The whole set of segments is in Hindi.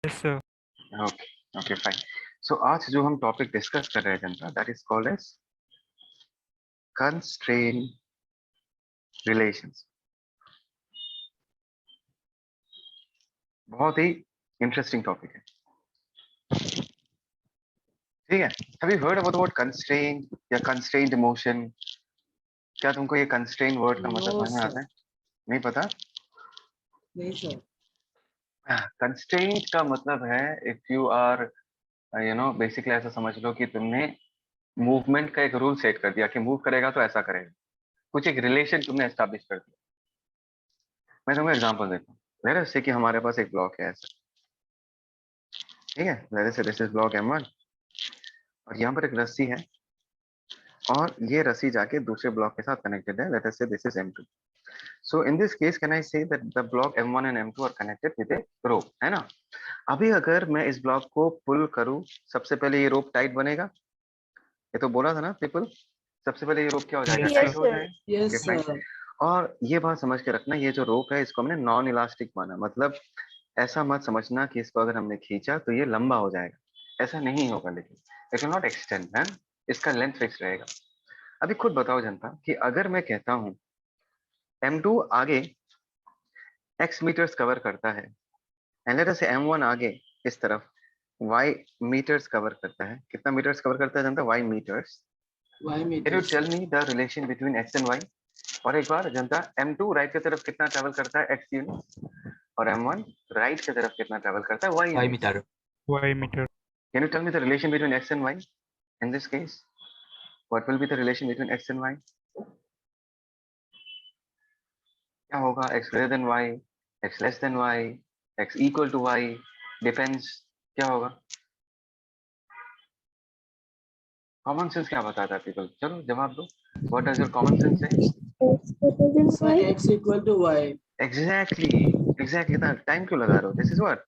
Yes, sir. Okay okay fine. So आज जो हम टॉपिक डिस्कस कर रहे हैं जनता, that is called as constrain relations. बहुत ही इंटरेस्टिंग टॉपिक है. ठीक है. Have you heard about what constrain या कंस्ट्रेन्ड इमोशन? क्या तुमको ये कंस्ट्रेन वर्ड का मतलब नो समझ में आता सर, है? नहीं पता? नहीं सर. कंस्ट्रेंट का मतलब है इफ यू आर बेसिकली ऐसा समझ लो कि तुमने मूवमेंट का एक रूल सेट कर दिया कि मूव करेगा तो ऐसा करेगा. कुछ एक रिलेशन तुमने एस्टैब्लिश कर दिया. मैं तुमको एग्जांपल देता हूँ. लेट अस से कि हमारे पास एक ब्लॉक है ऐसा. ठीक है. Let us say this is block M1 और यहाँ पर एक रस्सी है और ये रस्सी जाके दूसरे ब्लॉक के साथ कनेक्टेड है. Let us say this is M2. So in this case can I say that the block M1 and M2 are connected with a rope, है ना? अभी अगर मैं इस ब्लॉक को पुल करूं, सबसे पहले ये रोप टाइट बनेगा. ये तो बोला था ना पीपल, सबसे पहले ये रोप क्या हो जाएगा? Yes, tight sir. हो जाएगा. Yes okay fine. सर. और ये बात समझ के रखना, ये जो रोप है इसको हमने नॉन इलास्टिक माना. मतलब ऐसा मत समझना कि इसको अगर हमने खींचा तो ये लंबा हो जाएगा. ऐसा नहीं होगा. लेकिन इट विल नॉट एक्सटेंड है. इसका लेंथ फिक्स रहेगा. अभी खुद बताओ जनता कि अगर मैं कहता हूँ M2 आगे x मीटर्स कवर करता है एंड लेट अस से M1 आगे इस तरफ y मीटर्स कवर करता है. कितना मीटर्स कवर करता है जनता? y meters. Y can you meters. Tell me the relation between x and y? और एक बार जनता, M2 राइट की तरफ कितना ट्रेवल करता है? x unit. और M1 राइट की तरफ कितना ट्रेवल करता है? y y unit. meter. Y meter. Can you tell me the relation between x and y in this case? What will be the relation between x and y? क्या होगा? x greater than y, x less than y, x equal to y, depends. क्या होगा? कॉमन सेंस क्या बताता है पीपल? चलो जवाब दो. What does your common sense say? Sir X equal to Y. Exactly इतना टाइम क्यों लगा रहे हो? This is what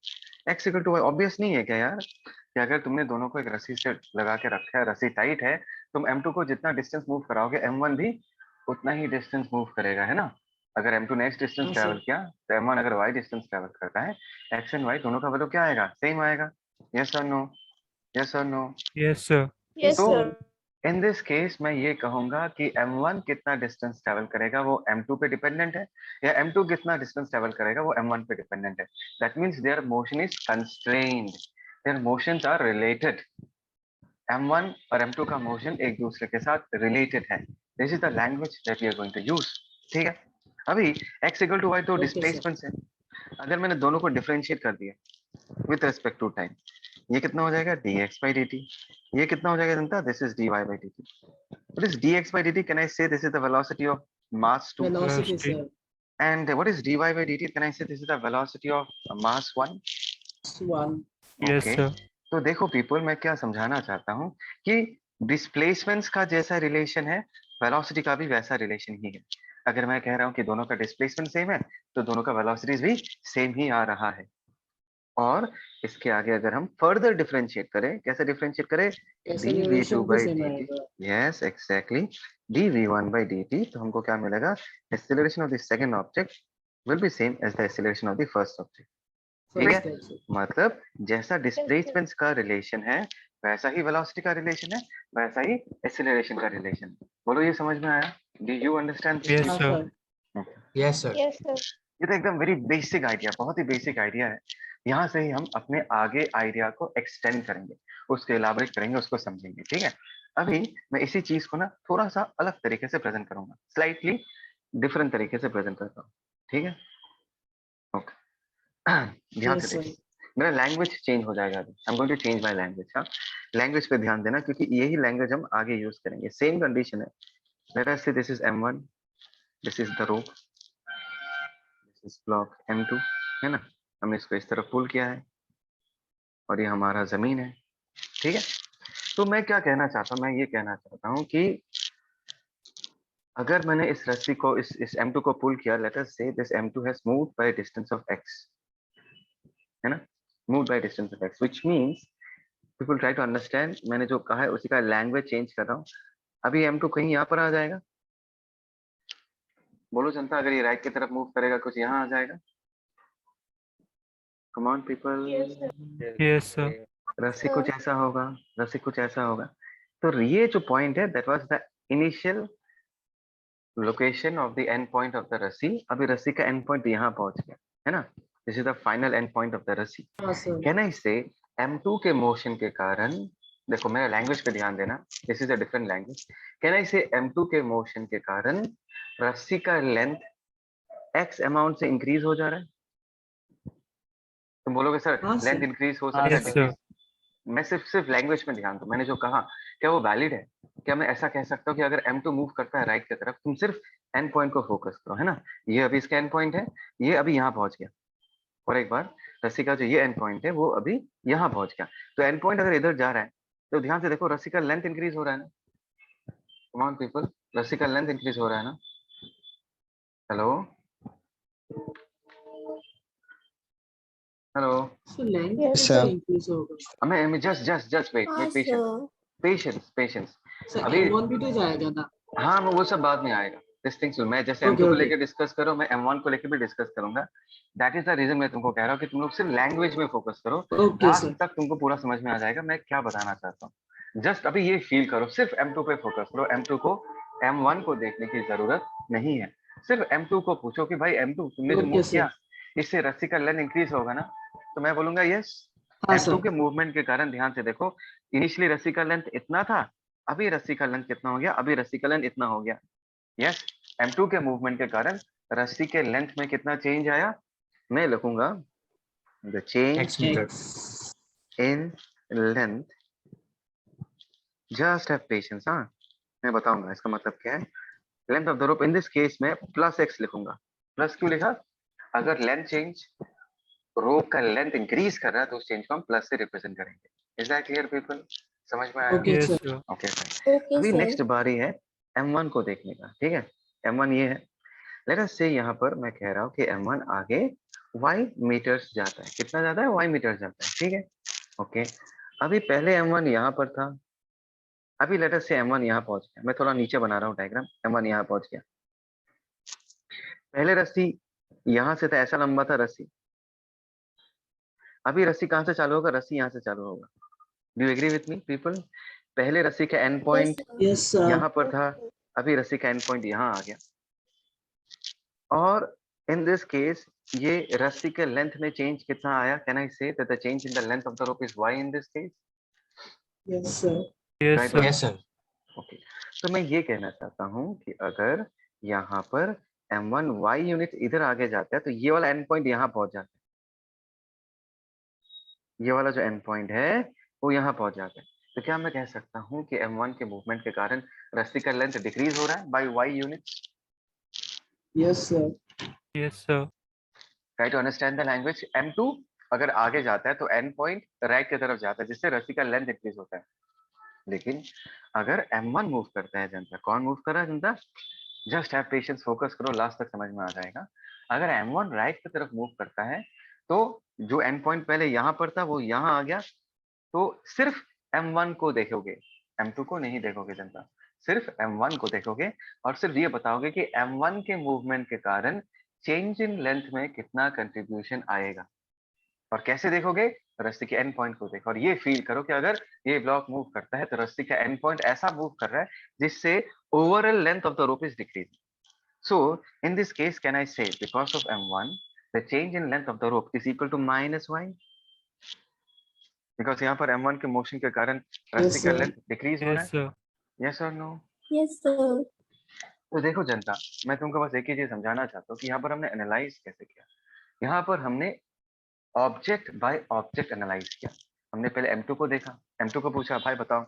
x equal to y. Obvious नहीं है क्या यार कि अगर तुमने दोनों को एक रस्सी से लगा के रखा है, रस्सी टाइट है, तुम M2 को जितना डिस्टेंस मूव कराओगे M1 भी उतना ही डिस्टेंस मूव करेगा, है ना? अगर M2 नेक्स्ट डिस्टेंस हाँ, ट्रैवल सर. किया तो M1 अगर y डिस्टेंस ट्रैवल करता है, x एंड y दोनों का वैल्यू क्या आएगा? सेम आएगा. यस और नो? यस और नो? Yes, sir. यस तो सर. इन दिस केस मैं ये कहूंगा कि M1 कितना डिस्टेंस ट्रेवल करेगा वो M2 पे डिपेंडेंट है, या M2 कितना डिस्टेंस ट्रेवल करेगा वो M1 पे डिपेंडेंट है. That means their motion is constrained, their motions are related. M1 और M2 का मोशन एक दूसरे के साथ रिलेटेड है. This is the language that we are going to use. ठीक है. अभी x इक्वल टू y तो ओके सर. डिस्प्लेसमेंट है. अगर मैंने दोनों को डिफरेंशिएट कर दिया विद रिस्पेक्ट टू टाइम, ये कितना हो जाएगा? dx by dt. ये कितना हो जाएगा जनता? This is dy by dt. What is dx by dt? Can I say this is the velocity of mass 2? Velocity Velocity. Sir. And what is dy by dt? Can I say this is the velocity of mass 1? One. Yes, Okay. sir. तो देखो पीपल, मैं क्या समझाना चाहता हूँ कि डिस्प्लेसमेंट्स का जैसा रिलेशन है, वेलोसिटी का भी वैसा रिलेशन ही है. अगर मैं कह रहा हूँ कि दोनों का डिस्प्लेसमेंट सेम है तो दोनों का वेलोसिटीज भी सेम ही आ रहा है. और इसके आगे अगर हम फर्दर डिफरेंशिएट करें, कैसे डिफरेंशिएट करें? dv2 एक्सेलरेशन भी by सेम dt. आएगा. yes exactly, dv1 by dt. तो हमको क्या मिलेगा? acceleration of the second object will be same as the acceleration of the first object. ठीक है. First sir. मतलब जैसा डिस्प्लेसमेंट का रिलेशन है वैसा ही वेलोसिटी का रिलेशन है, वैसा ही एक्सेलरेशन का रिलेशन है. बोलो ये समझ में आया? Do you understand this Yes, हाँ thing? sir. Sir. Yes, sir. ये तो एकदम वेरी बेसिक आइडिया, बहुत ही बेसिक आइडिया है. यहाँ से ही हम अपने आगे आइडिया को एक्सटेंड करेंगे, उसको इलाबरेट करेंगे, उसको समझेंगे. ठीक है. अभी मैं इसी चीज को ना थोड़ा सा अलग तरीके से प्रेजेंट करूंगा, स्लाइटली डिफरेंट तरीके से प्रेजेंट करता हूँ. ठीक है. ओके. ध्यान यस से सर. देखिए, मेरा लैंग्वेज चेंज हो जाएगा. अभी I am going to change my language. हाँ, लैंग्वेज पे ध्यान देना क्योंकि यही लैंग्वेज हम आगे यूज करेंगे. सेम कंडीशन है. Let us say this is M1, this is the rope, this is block M2, है ना? हमने इसको इस तरफ पुल किया है और ये हमारा जमीन है. ठीक है. तो मैं क्या कहना चाहता हूँ? मैं ये कहना चाहता हूँ कि अगर मैंने इस रस्सी को इस M2 को पुल किया, let us say this M2 has moved by distance of x, है ना? Moved by distance of x, which means people try to understand. मैंने जो कहा है उसी का लैंग्वेज चेंज कर रहा हूँ. अभी M2 कहीं यहाँ पर आ जाएगा. बोलो जनता, अगर ये राइट की तरफ मूव करेगा कुछ यहाँ आ जाएगा. Come on people. Yes, sir. रस्सी कुछ ऐसा होगा, रस्सी कुछ ऐसा होगा। तो ये जो पॉइंट है that was the initial location of the end point of the रस्सी। अभी रस्सी का एंड पॉइंट यहाँ पहुंच गया है ना, this is the final and point of the रस्सी। हाँ सर। कैन आई से m2 के मोशन के कारण, देखो मेरा लैंग्वेज पे ध्यान देना, this is a different language. Can I से m2 के मोशन के कारण रस्सी का लेंथ x अमाउंट से इंक्रीज हो जा रहा है। तुम बोलोगे सर हाँ लेंथ सर। इंक्रीज हो हाँ सकता है, Yes, डिक्रीज। sir. मैं सिर्फ लैंग्वेज में ध्यान दूं, मैंने जो कहा क्या वो वैलिड है? क्या मैं ऐसा कह सकता हूँ कि अगर m2 मूव करता है राइट की तरफ, तुम सिर्फ एंड पॉइंट को फोकस करो, है ना, ये अभी इसका एंड पॉइंट है, ये अभी यहाँ पहुंच गया, और एक बार रस्सी का जो ये एंड पॉइंट है वो अभी यहाँ पहुंच गया। तो एंड पॉइंट अगर इधर जा रहा है तो ध्यान से देखो रस्सी का लेंथ इंक्रीज हो रहा है ना, कम ऑन पीपल, रस्सी का लेंथ इंक्रीज हो रहा है ना। Hello hello, sir length Yes, कैसे sir. इंक्रीज होगा? हमें just wait wait, patience patience. Sir अभी M1 भी तो जाएगा ना। हाँ मैं वो सब बाद में आएगा, दिस थिंग्स मैं जैसे Okay, m2 को okay. लेकर डिस्कस करो, मैं m1 को लेकर भी डिस्कस करूंगा। दैट इज द रीजन मैं तुमको कह रहा हूँ कि तुम लोग सिर्फ लैंग्वेज में फोकस करो, Okay, लास्ट sir. तक तुमको पूरा समझ में आ जाएगा मैं क्या बताना चाहता हूँ। जस्ट अभी ये फील करो, सिर्फ m2 पे फोकस करो, m2 को m1 को देखने की जरूरत नहीं है। सिर्फ m2 को पूछो कि भाई m2 तुमने जो Okay, मूव sir. किया इससे रस्सी का लेंथ इंक्रीज होगा ना, तो मैं बोलूंगा यस। हाँ m2 सर। के मूवमेंट के कारण ध्यान से देखो, इनिशियली रस्सी का लेंथ इतना था, अभी रस्सी का लेंथ कितना हो गया, अभी रस्सी का लेंथ इतना हो गया। यस, m2 के मूवमेंट के कारण रस्सी के लेंथ में कितना चेंज आया, मैं लिखूंगा the change X meter. In length, just have patience. हाँ मैं बताऊंगा इसका मतलब क्या है। Length of the rope in this case में प्लस x लिखूंगा। प्लस क्यों लिखा? अगर लेंथ चेंज, रोप का लेंथ इंक्रीज कर रहा है तो उस चेंज को हम प्लस से रिप्रेजेंट करेंगे। Is that clear people? समझ में आया? Okay, Yes, sir. sir. Okay अभी नेक्स्ट बारी है m1 को देखने का, ठीक है। m1 ये है, लेट अस से यहाँ पर मैं कह रहा हूँ कि m1 आगे y मीटर्स जाता है। कितना जाता है? y मीटर्स जाता है, ठीक है। ओके अभी पहले m1 यहाँ पर था, अभी लेट अस से m1 यहाँ पहुंच गया। मैं थोड़ा नीचे बना रहा हूँ डायग्राम, m1 यहाँ पहुंच गया। पहले रस्सी यहाँ से था, ऐसा लंबा था रस्सी, अभी रस्सी कहाँ से चालू होगा? रस्सी यहाँ से चालू होगा। Do you agree with me people? पहले रस्सी का एंड पॉइंट Yes, sir. यहाँ पर था, अभी रस्सी का एंड पॉइंट यहाँ आ गया, और इन दिस केस ये रस्सी के लेंथ में चेंज कितना आया? Can I say that the change in the length of the rope is y in this case? Yes, sir. Yes, Right. sir. Yes, sir. Okay तो मैं ये कहना चाहता हूँ कि अगर यहाँ पर m1 y यूनिट इधर आगे जाता है तो ये वाला एंड पॉइंट यहाँ पहुंच जाता है, ये वाला जो एंड पॉइंट है वो यहाँ पहुंच जाता है। तो क्या मैं कह सकता हूँ कि m1 के मूवमेंट के कारण रस्सी का लेंथ डिक्रीज हो रहा है by y unit? Yes, sir. Yes, sir. Try to understand the language. m2 अगर आगे जाता है तो एंड पॉइंट राइट की तरफ जाता है, जिससे रस्सी का लेंथ इंक्रीज होता है। लेकिन अगर m1 मूव करता है जनता, कौन मूव कर रहा है जनता? जस्ट हैव पेशेंस, फोकस करो, लास्ट तक समझ में आ जाएगा। अगर m1 राइट की तरफ मूव करता है तो जो एंड पॉइंट पहले यहाँ पर था वो यहाँ आ गया, तो सिर्फ m1 को देखोगे, m2 को नहीं देखोगे जनता, सिर्फ m1 को देखोगे और सिर्फ ये बताओगे कि m1 के मूवमेंट के कारण चेंज इन लेंथ में कितना कंट्रीब्यूशन आएगा। और कैसे देखोगे? रस्सी के एंड पॉइंट को देखो और ये फील करो कि अगर ये ब्लॉक मूव करता है तो रस्सी का एंड पॉइंट ऐसा मूव कर रहा है जिससे overall length of the rope is decreasing. So in this case, can I say because of m1, the change in length of the rope is equal to minus y? Because यहाँ पर m1 के मोशन के कारण रस्सी का sir. लेंथ डिक्रीज हो रहा Yes, है। sir. Yes or no? Yes, sir. तो देखो जनता, मैं तुमको बस एक ही चीज समझाना चाहता हूँ कि यहाँ पर हमने एनालाइज कैसे किया। यहाँ पर हमने ऑब्जेक्ट बाय ऑब्जेक्ट एनालाइज किया। हमने पहले m2 को देखा, m2 को पूछा भाई बताओ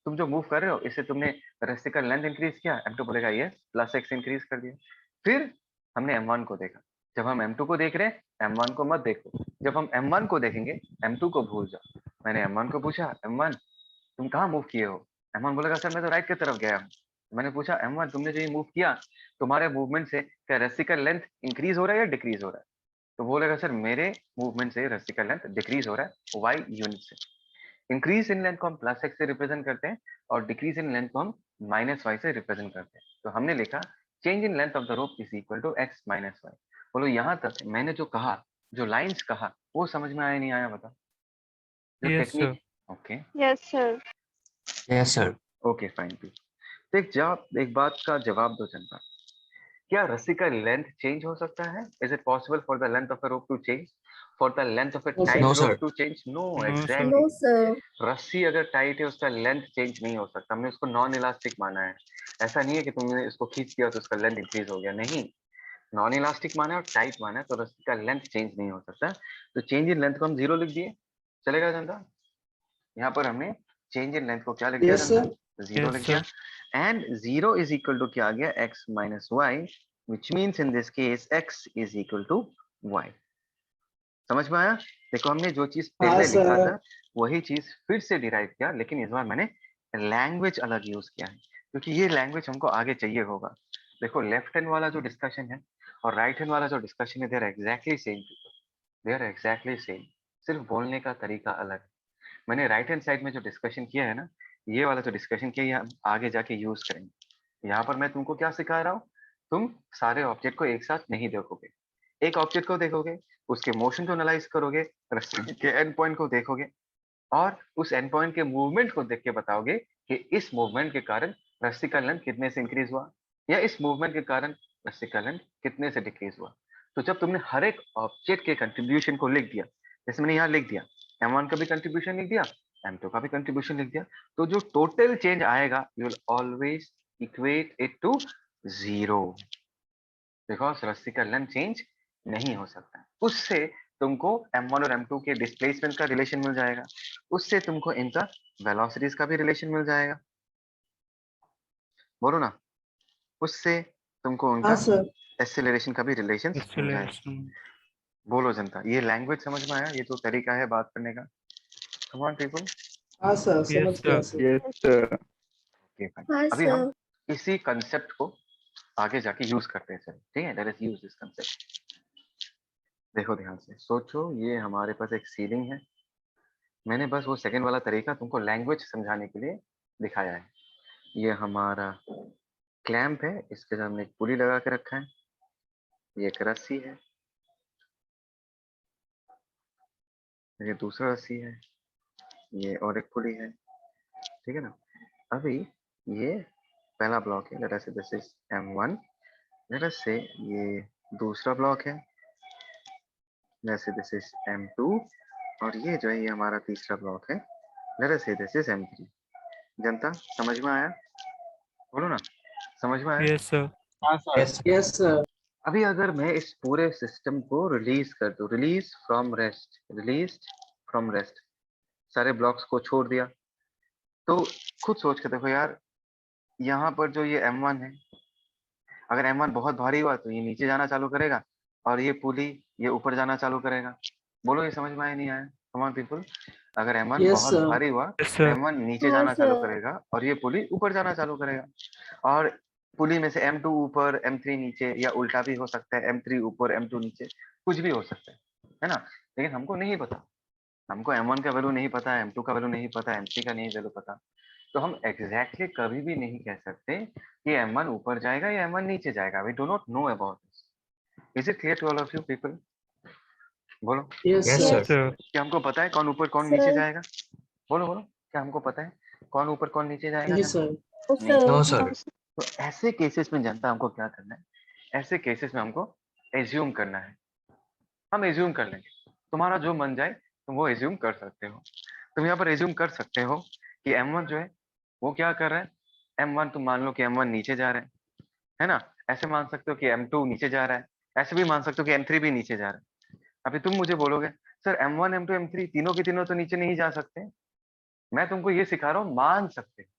तुम जो मूव कर रहे हो इससे तुमने रस्सी का लेंथ इंक्रीज किया? m2 बोलेगा यस, प्लस x इंक्रीज कर दिया। फिर हमने m1 को देखा। जब हम m2 को देख रहे हैं m1 को मत देखो, जब हम m1 को देखेंगे m2 को भूल जाओ। मैंने m1 को पूछा m1 तुम कहाँ मूव किए हो? m1 बोलेगा सर मैं तो राइट की तरफ गया हूँ। मैंने पूछा m1 तुमने जो ये मूव किया तुम्हारे मूवमेंट से क्या रस्सी का लेंथ इंक्रीज हो रहा है या डिक्रीज हो रहा है? तो बोलेगा सर मेरे मूवमेंट से रस्सी का लेंथ डिक्रीज हो रहा है y यूनिट से। इंक्रीज इन लेंथ को हम प्लस x से रिप्रेजेंट करते हैं और डिक्रीज इन लेंथ को हम माइनस y से रिप्रेजेंट करते हैं। तो हमने लिखा change in length of the rope is equal to x minus y। बोलो यहाँ तक मैंने जो कहा, जो लाइंस कहा वो समझ में आया नहीं आया बता। जो Yes, sir. Technique okay Yes, sir. Yes, sir. Okay fine भी। तो एक बात का जवाब दो जनता, क्या रस्सी का लेंथ चेंज हो सकता है? Is it possible for the length of a rope to change, for the length of a No, sir. Tight No, rope sir. To change? No No, exactly. No, sir. रस्सी अगर टाइट है उसका लेंथ चेंज नहीं हो सकता, हमने उसको नॉन इलास्टिक माना है। ऐसा नहीं है कि तुमने इसको खींच दिया तो उसका लेंथ इंक्रीज हो गया, नहीं, नॉन इलास्टिक माना है और टाइट माना है, तो रस्सी का लेंथ चेंज नहीं हो सकता। तो चेंज इन लेंथ को हम 0 लिख दिए, चलेगा जनता? यहाँ पर हमने चेंज इन लेंथ को क्या लिख दिया Yes, जनता? sir. 0 Yes, लिख दिया। एंड 0 इज इक्वल टू क्या आ गया? x minus y, which means in this case x is equal to y। समझ में आया? देखो हमने जो चीज हाँ, पहले लिखा sir. था वही चीज फिर से डिराइव किया, लेकिन इस बार मैंने लैंग्वेज अलग यूज किया है, क्योंकि ये लैंग्वेज हमको आगे चाहिए होगा। देखो लेफ्ट हैंड वाला जो डिस्कशन है और राइट हैंड वाला जो डिस्कशन है, they are exactly same, they are exactly same, सिर्फ बोलने का तरीका अलग है। मैंने राइट हैंड साइड में जो डिस्कशन किया है ना, ये वाला जो डिस्कशन किया, ये हम आगे जाके यूज करेंगे। यहाँ पर मैं तुमको क्या सिखा रहा हूँ, तुम सारे ऑब्जेक्ट को एक साथ नहीं देखोगे, एक ऑब्जेक्ट को देखोगे, उसके मोशन को एनालाइज करोगे, रस्सी के एंड पॉइंट को देखोगे और उस एंड पॉइंट के मूवमेंट को देख के बताओगे कि इस मूवमेंट के कारण रस्सी का लेंथ कितने से इंक्रीज हुआ, या इस मूवमेंट के कारण रस्सी का लेंथ कितने से डिक्रीज हुआ। तो जब तुमने हर एक ऑब्जेक्ट के कंट्रीब्यूशन को लिख दिया, जैसे मैंने यहाँ लिख दिया m1 का भी कंट्रीब्यूशन लिख दिया, m2 का भी कंट्रीब्यूशन लिख दिया, तो जो टोटल चेंज आएगा you will always equate it to 0, because रस्सी का लेंथ चेंज नहीं हो सकता। उससे तुमको m1 और m2 के डिस्प्लेसमेंट का रिलेशन मिल जाएगा, उससे तुमको इनका वेलोसिटीज का भी रिलेशन मिल जाएगा, बोलो ना, उससे तुमको हाँ, उनका sir. एक्सेलरेशन का भी रिलेशन मिल जाएगा। acceleration. बोलो जनता, ये लैंग्वेज समझ में आया? ये जो तरीका है बात करने का। Come on people. हाँ, sir. Yes, समझ गया, sir. sir. Yes, sir. Okay fine. Hi, अभी हम sir. इसी कंसेप्ट को आगे जाके यूज करते हैं सर, ठीक है? Let us use this concept. देखो ध्यान से सोचो, ये हमारे पास एक सीलिंग है, मैंने बस वो सेकंड वाला तरीका तुमको लैंग्वेज समझाने के लिए दिखाया है। ये हमारा क्लैंप है, इसके सामने एक पुली लगा के रखा है, ये एक रस्सी है, ये दूसरा रस्सी है, ये और एक पुली है, ठीक है ना? अभी ये पहला ब्लॉक है, let us say this is m1, late us से ये दूसरा ब्लॉक है, let us say this is m2, और ये जो है ये हमारा तीसरा ब्लॉक है, let us say this is m3। जनता समझ में आया? बोलो ना, समझ में आया? Yes, sir. हाँ sir. Yes, sir. Yes, sir. अभी अगर मैं इस पूरे सिस्टम को रिलीज कर दूं, release from rest, release from rest, सारे ब्लॉक्स को छोड़ दिया, तो खुद सोच के देखो यार, यहाँ पर जो ये m1 है, अगर m1 बहुत भारी हुआ तो ये नीचे जाना चालू करेगा, और ये पुली ये ऊपर जाना चालू करेगा। बोलो ये समझ में आया नहीं आया? कम ऑन पीपल, अगर m1 Yes, बहुत sir. भारी हुआ Yes, तो sir. m1 नीचे हाँ, जाना चालू sir. करेगा और ये पुली ऊपर जाना चालू करेगा, और पुली में से m2 ऊपर m3 नीचे, या उल्टा भी हो सकता है, m3 ऊपर m2 नीचे, कुछ भी हो सकता है ना? लेकिन हमको नहीं पता, हमको m1 का वैल्यू नहीं पता, m2 का वैल्यू नहीं पता, m3 का नहीं वैल्यू पता, तो हम एग्जैक्टली कभी भी नहीं कह सकते कि m1 ऊपर जाएगा या m1 नीचे जाएगा। We do not know about this. Is it clear to all of you people? बोलो, Yes, Yes, sir. sir. Yes, sir. क्या हमको पता है कौन ऊपर कौन नीचे Sir. जाएगा? बोलो बोलो, क्या हमको पता है कौन ऊपर कौन नीचे जाएगा? नहीं, जनता? sir. No, नहीं। sir. No, sir. तो ऐसे केसेस में जनता हमको क्या करना है, ऐसे केसेस में हमको एज्यूम करना है। हम एज्यूम कर लेंगे, तुम्हारा जो मन जाए तुम वो एज्यूम कर सकते हो। तुम यहाँ पर एज्यूम कर सकते हो कि m1 जो है वो क्या कर रहा है, m1 तुम मान लो कि m1 नीचे जा रहा है ना? ऐसे मान सकते हो कि m2 नीचे जा रहा है, ऐसे भी मान सकते हो कि m3 भी नीचे जा रहा है। अभी तुम मुझे बोलोगे सर m1 m2 m3 तीनों के तीनों तो नीचे नहीं जा सकते। मैं तुमको ये सिखा रहा हूँ, मान सकते हो।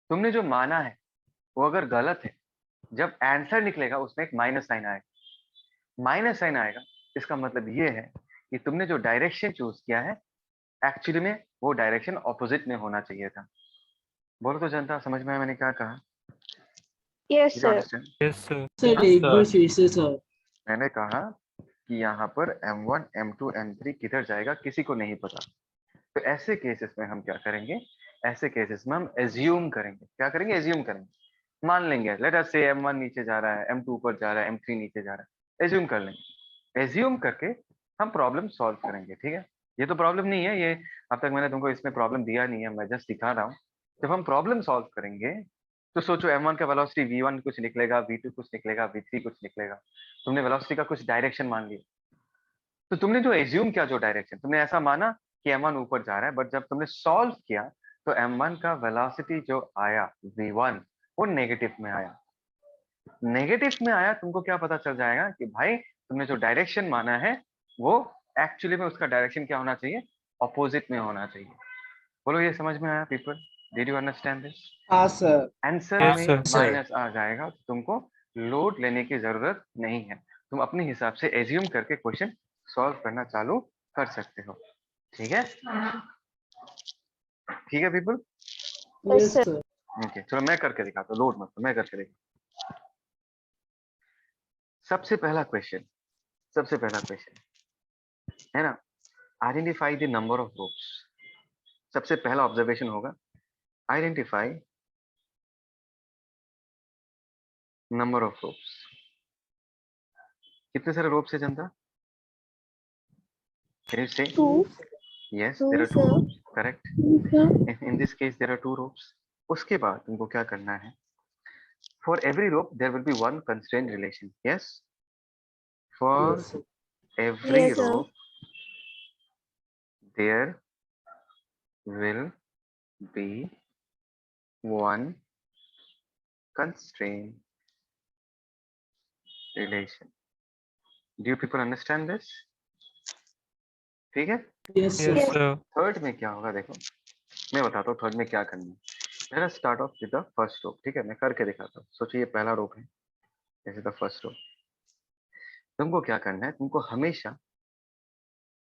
तुमने जो माना है वो अगर गलत है, जब आंसर निकलेगा उसमें एक माइनस साइन आएगा। माइनस साइन आएगा इसका मतलब ये है कि तुमने जो डायरेक्शन चूज किया है एक्चुअली में वो डायरेक्शन ऑपोजिट में होना चाहिए था। बोलो तो जनता, समझ में आया मैंने क्या कहा? Yes, Did you sir. understand? Yes, sir. Sir, Yes, एक sir. बार फिर से, sir. मैंने कहा कि यहाँ पर m1 m2 m3 किधर जाएगा किसी को नहीं पता। तो ऐसे केसेस में हम क्या करेंगे, ऐसे केसेस में हम एज्यूम करेंगे। क्या करेंगे? एज्यूम करेंगे, मान लेंगे। लेट अस से m1 नीचे जा रहा है, m2 ऊपर जा रहा है, m3 नीचे जा रहा है, एज्यूम कर लेंगे। एज्यूम करके हम प्रॉब्लम सॉल्व करेंगे, ठीक है। ये तो प्रॉब्लम नहीं है, ये अब तक मैंने तुमको इसमें प्रॉब्लम दिया नहीं है, मैं जस्ट दिखा रहा हूँ। जब हम प्रॉब्लम सॉल्व करेंगे तो सोचो m1 का वेलोसिटी v1 कुछ निकलेगा, v2 कुछ निकलेगा, v3 कुछ निकलेगा। तुमने वेलोसिटी का कुछ डायरेक्शन मान लिया, तो तुमने जो एज्यूम किया, जो डायरेक्शन तुमने ऐसा माना कि m1 ऊपर जा रहा है, बट जब तुमने सॉल्व किया तो m1 का वेलोसिटी जो आया v1 वो नेगेटिव में आया। नेगेटिव में आया, तुमको क्या पता चल जाएगा कि भाई तुमने जो डायरेक्शन माना है वो एक्चुअली में उसका डायरेक्शन क्या होना चाहिए, अपोजिट में होना चाहिए। बोलो ये समझ में आया people? Did you understand this? हाँ सर। आंसर Yes, में sir. माइनस आ जाएगा तो तुमको लोड लेने की जरूरत नहीं है, तुम अपने हिसाब से एज्यूम करके क्वेश्चन सॉल्व करना चालू कर सकते हो, ठीक है? ठीक है people? Yes sir. Sir. Okay चलो मैं करके दिखाता हूँ, लोड मत मैं करके दिखाता। सबसे पहला क्वेश्चन है ना, identify the number of ropes. सबसे पहला ऑब्जर्वेशन होगा आइडेंटिफाई नंबर ऑफ रोप्स। कितने सारे रोप्स है जनता? Can you say? 2. Yes 2, there are 2 sir. Ropes, correct. 2, sir. In this case there are 2 ropes. उसके बाद तुमको क्या करना है, for every rope there will be one constraint relation. Yes, for yes sir. every Yes, sir. rope there will be one constraint relation. Do you people understand this? ठीक है। Yes sir. Yes, sir. Third में क्या होगा देखो, मैं बताता हूँ थर्ड में क्या करना है। पहला start off with the first rope, ठीक है, मैं करके दिखाता हूँ। सोचिए ये पहला रोप है, दिस इज द फर्स्ट रोप। तुमको क्या करना है, तुमको हमेशा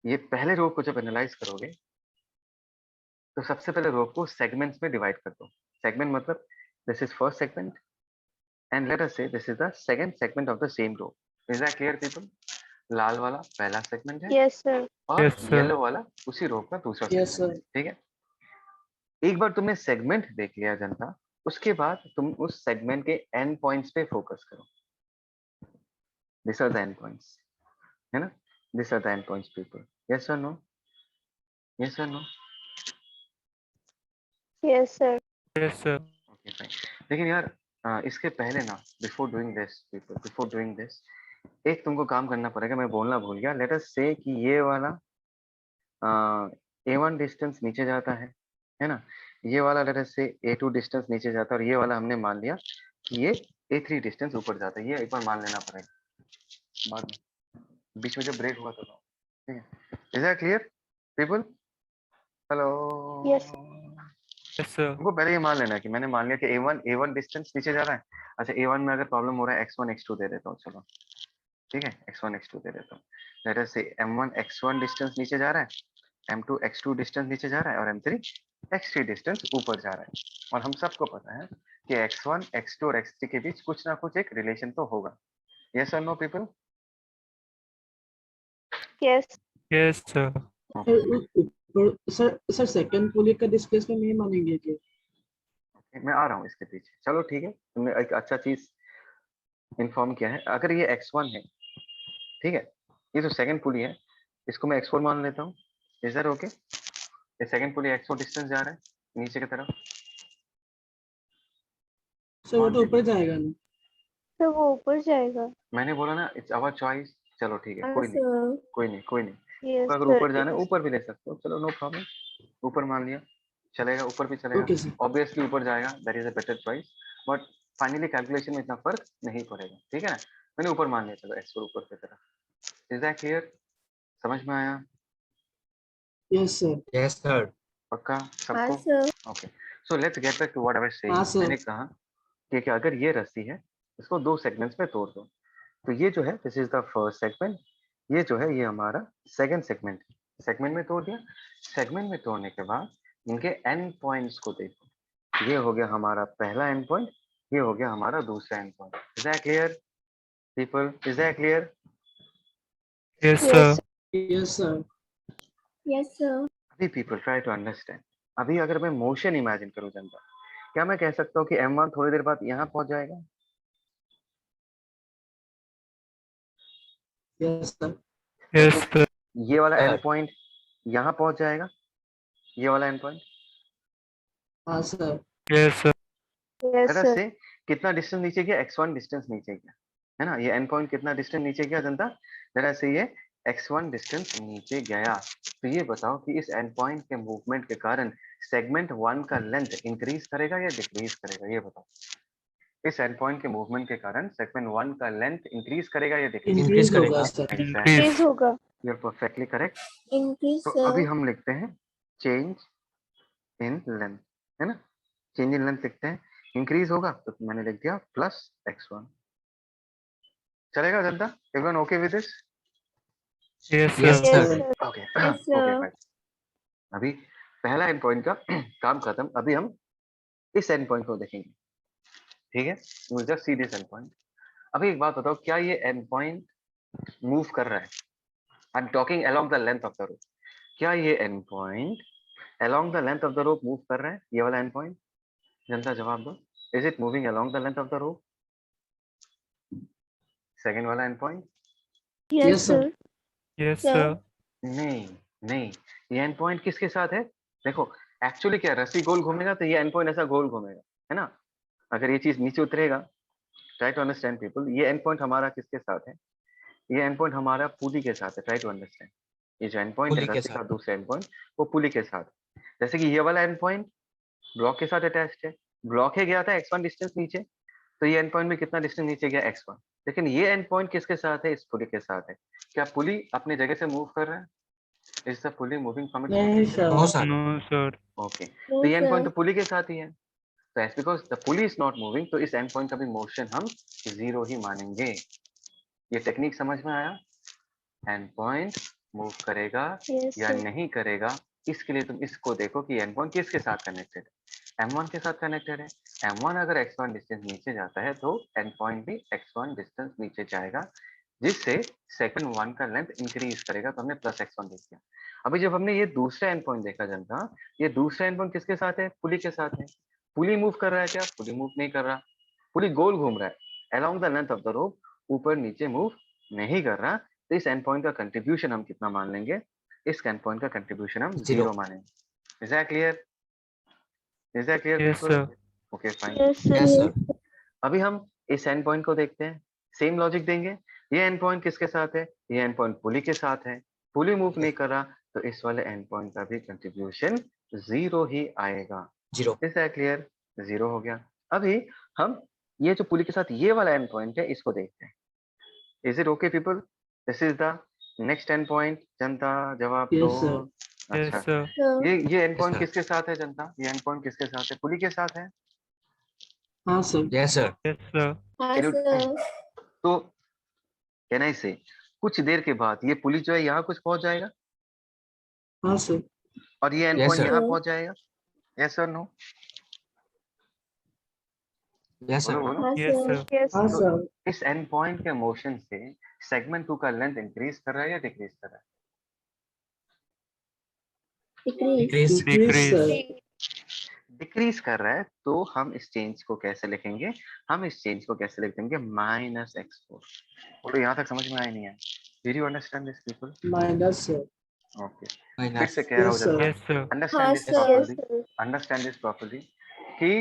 ये पहले रोप को जब एनालाइज करोगे तो सबसे पहले रोप को सेगमेंट्स में डिवाइड कर दो। सेगमेंट मतलब this is first segment and let us say this is the second segment of the same rope. Is that clear people? लाल वाला पहला सेगमेंट है Yes, sir. और Yes, sir. येलो वाला उसी रोप का दूसरा यस सेगमेंट है, ठीक है। एक बार तुमने सेगमेंट देख लिया जनता, उसके बाद तुम उस सेगमेंट के एंड पॉइंट्स पे फोकस करो। This are the end points, है ना, this are the end points people. Yes और नो? यस और no? Yes, sir. Yes, sir. Okay fine. लेकिन यार इसके पहले ना, before doing this people, before doing this एक तुमको काम करना पड़ेगा, मैं बोलना भूल गया। लेट अस से कि ये वाला A1 डिस्टेंस नीचे जाता है ना, ये वाला लेट अस से A2 डिस्टेंस नीचे जाता है, और ये वाला हमने मान लिया कि ये A3 डिस्टेंस ऊपर जाता है। ये एक बार मान लेना पड़ेगा, बाद में बीच में जब ब्रेक हुआ तो, ठीक है। Is that clear people? Hello? Yes. Yes, sir. तुमको पहले ये मान लेना है कि मैंने मान लिया कि A1 डिस्टेंस नीचे जा रहा है। अच्छा A1 में अगर प्रॉब्लम हो रहा है x1 x2 दे देता हूँ, चलो ठीक है, x1 x2 दे देता हूँ। लेट अस से m1 x1 डिस्टेंस नीचे जा रहा है, m2 x2 डिस्टेंस नीचे जा रहा है और m3 x3 डिस्टेंस ऊपर जा रहा है। और हम सबको पता है कि x1 x2 और x3 के बीच कुछ ना कुछ एक रिलेशन तो होगा। यस और know people? Yes. Yes, sir. ऊपर सर, सेकंड पुली का डिस्प्लेसमेंट नहीं मानेंगे क्या? मैं आ रहा हूँ इसके पीछे, चलो ठीक है। तुमने एक अच्छा चीज इन्फॉर्म किया है। अगर ये x1 है, ठीक है, ये जो सेकंड पुली है इसको मैं x4 मान लेता हूँ। Is that okay? ये सेकंड पुली x4 डिस्टेंस जा रहा है नीचे की तरफ। सर वो तो ऊपर जाएगा ना। तो वो ऊपर जाएगा। मैंने बोला ना इट्स आवर चॉइस। चलो ठीक है, हाँ, कोई नहीं, sir. कोई नहीं, कोई नहीं। Yes, तो अगर sir. ऊपर जाना है Yes. ऊपर भी ले सकते हो, चलो नो प्रॉब्लम। ऊपर मान लिया, चलेगा, ऊपर भी चलेगा। Okay sir. ऑब्वियसली ऊपर जाएगा, that is a better choice, but finally calculation में इतना फर्क नहीं पड़ेगा, ठीक है ना। मैंने ऊपर मान लिया, चलो x4 ऊपर की तरफ। Is that clear? समझ में आया? Yes sir. Yes, sir. पक्का हाँ, सबको? sir. Okay, so let's get back to what I was हाँ सेइंग। मैंने सर। कहा कि अगर ये रस्सी है इसको दो सेगमेंट्स में तोड़ दो, तो ये जो है this is the first segment, ये जो है ये हमारा सेकंड सेगमेंट है। सेगमेंट में तोड़ दिया। सेगमेंट में तोड़ने के बाद इनके एंड पॉइंट्स को देखो, ये हो गया हमारा पहला एंड पॉइंट, ये हो गया हमारा दूसरा and point. Is that clear people? Is that clear? Yes, Yes, sir. sir. Yes sir. Yes, sir. अभी पीपल ट्राई टू अंडरस्टैंड। अभी अगर मैं मोशन इमेजिन करूं जनता, क्या मैं कह सकता हूँ कि m1 थोड़ी देर बाद यहाँ पहुंच जाएगा? Yes sir. Yes, sir. ये वाला Sir. एंड पॉइंट यहाँ पहुंच जाएगा, ये वाला एंड पॉइंट। हाँ sir. Yes, sir. Yes, let us sir. से कितना डिस्टेंस नीचे गया, x1 डिस्टेंस नीचे गया, है ना। ये एंड पॉइंट कितना डिस्टेंस नीचे गया जनता, लेट अस से ये x1 डिस्टेंस नीचे गया। तो ये बताओ कि इस एंड पॉइंट के मूवमेंट के कारण सेगमेंट 1 का लेंथ इंक्रीज करेगा या डिक्रीज करेगा, ये बताओ। इस एंड पॉइंट के मूवमेंट के कारण सेगमेंट 1 का लेंथ इंक्रीज करेगा या डिक्रीज इंक्रीज करेगा। होगा सर। एग्जैक्टली, Increase होगा. You are perfectly correct. Increase, तो sir. अभी हम लिखते हैं चेंज इन लेंथ, है ना। चेंज इन लेंथ लिखते हैं, इंक्रीज होगा तो मैंने लिख दिया प्लस x1। चलेगा जनता, everyone okay with this? Yes, Yes, sir. Yes, sir. sir. Okay Yes, sir. Okay fine. अभी पहला एंड पॉइंट का काम खत्म, अभी हम इस एंड पॉइंट को देखेंगे, ठीक है। We just see this end point. अभी एक बात बताओ, क्या ये एंड पॉइंट मूव कर रहा है? I am talking along the length of the रोप। क्या ये and point along the length of the rope move कर रहा है, ये वाला एंड पॉइंट? जनता जवाब दो, is it moving along the length of the rope? Second वाला end point? Yes, Yes, sir. sir. Yes, Sir. sir. नहीं नहीं, ये एंड पॉइंट किसके साथ है? देखो एक्चुअली क्या, रस्सी गोल घूमेगा तो ये एंड पॉइंट ऐसा गोल घूमेगा, है ना। अगर ये चीज नीचे उतरेगा, ट्राई टू अंडरस्टैंड पीपल, ये एंड पॉइंट हमारा किसके साथ है? ये एंड पॉइंट हमारा पुली के साथ है, ट्राई टू अंडरस्टैंड। ये जो एंड पॉइंट है पुली के रस्सी का साथ। दूसरा एंड पॉइंट, वो पुली के साथ। जैसे कि ये वाला एंड पॉइंट ब्लॉक के साथ अटैच्ड है, ब्लॉक है गया था x1 डिस्टेंस नीचे, तो ये एंड पॉइंट में कितना डिस्टेंस नीचे गया, x1। लेकिन ये एंड पॉइंट किसके साथ है? इस पुली के साथ है। क्या पुली अपनी जगह से मूव कर रहा है? Is the pulley moving from its नहीं location? Sir. No, sir. No, sir. Okay, No, तो ये एंड sir. पॉइंट तो पुली के साथ ही है, तो as because the pulley is not moving, तो इस एंड पॉइंट का भी मोशन हम जीरो ही मानेंगे। ये टेक्निक समझ में आया? एंड पॉइंट मूव करेगा Yes, या sir. नहीं करेगा, इसके लिए तुम इसको देखो कि एंड पॉइंट किसके साथ कनेक्टेड है। m1 के साथ कनेक्टेड है। m1 अगर x1 डिस्टेंस नीचे जाता है तो एंड पॉइंट भी x1 डिस्टेंस नीचे जाएगा, जिससे सेकंड 1 का लेंथ इंक्रीज करेगा। तो हमने प्लस x1 देख दिया। अभी जब हमने ये दूसरा एंड पॉइंट देखा जनता, ये दूसरा एंड पॉइंट किसके साथ है? पुली के साथ है। पुली मूव कर रहा है क्या? पुली मूव नहीं कर रहा, पुली गोल घूम रहा है along the length of the रोप, ऊपर नीचे मूव नहीं कर रहा। तो इस एंड पॉइंट का कंट्रीब्यूशन हम कितना मान लेंगे? इस एंड पॉइंट का कंट्रीब्यूशन हम Zero. जीरो मानेंगे। Is that clear? Is that clear Yes, people? sir. Okay fine. Yes, sir. Yes, sir. अभी हम इस एंड पॉइंट को देखते हैं, सेम लॉजिक देंगे। ये एंड पॉइंट किसके साथ है? ये एंड पॉइंट पुली के साथ है, पुली मूव नहीं कर रहा, तो इस वाले एंड पॉइंट का भी कंट्रीब्यूशन जीरो ही आएगा। Zero. Is that clear? Zero हो गया। अभी हम ये जो पुली के साथ ये वाला एंड पॉइंट है, इसको देखते हैं। Is it okay people? This is the next and point. जनता जवाब Yes, दो। sir. Yes, अच्छा, sir. Sir. ये एंड Yes, पॉइंट sir. किसके साथ है जनता? ये एंड पॉइंट किसके साथ है? पुली के साथ है। हाँ sir. Yes, sir. Yes, sir. हाँ, Can you- sir. तो कैन आई से कुछ देर के बाद ये पुली जो है यहाँ कुछ पहुंच जाएगा हाँ सर। और ये एंड Yes, पॉइंट sir. यहाँ पहुंच जाएगा। यस और नो? Yes, बोलो sir. बोलो। हाँ, Yes, sir. sir. Yes. हाँ तो सर। इस एंड पॉइंट के मोशन से सेगमेंट 2 का लेंथ इंक्रीज कर रहा है या डिक्रीज कर रहा है? Decrease. Decrease. Decrease sir. Decrease कर रहा है, तो हम इस चेंज को कैसे लिखेंगे? हम इस चेंज को कैसे लिख देंगे? Minus x4। बोलो यहाँ तक समझ में आया नहीं है? Did you understand this people? Minus sir. Okay, फिर Minus. से कह रहा हूँ Yes, sir. जनता, Yes, sir. हाँ, understand this sir. Yes, properly, sir. Understand this properly कि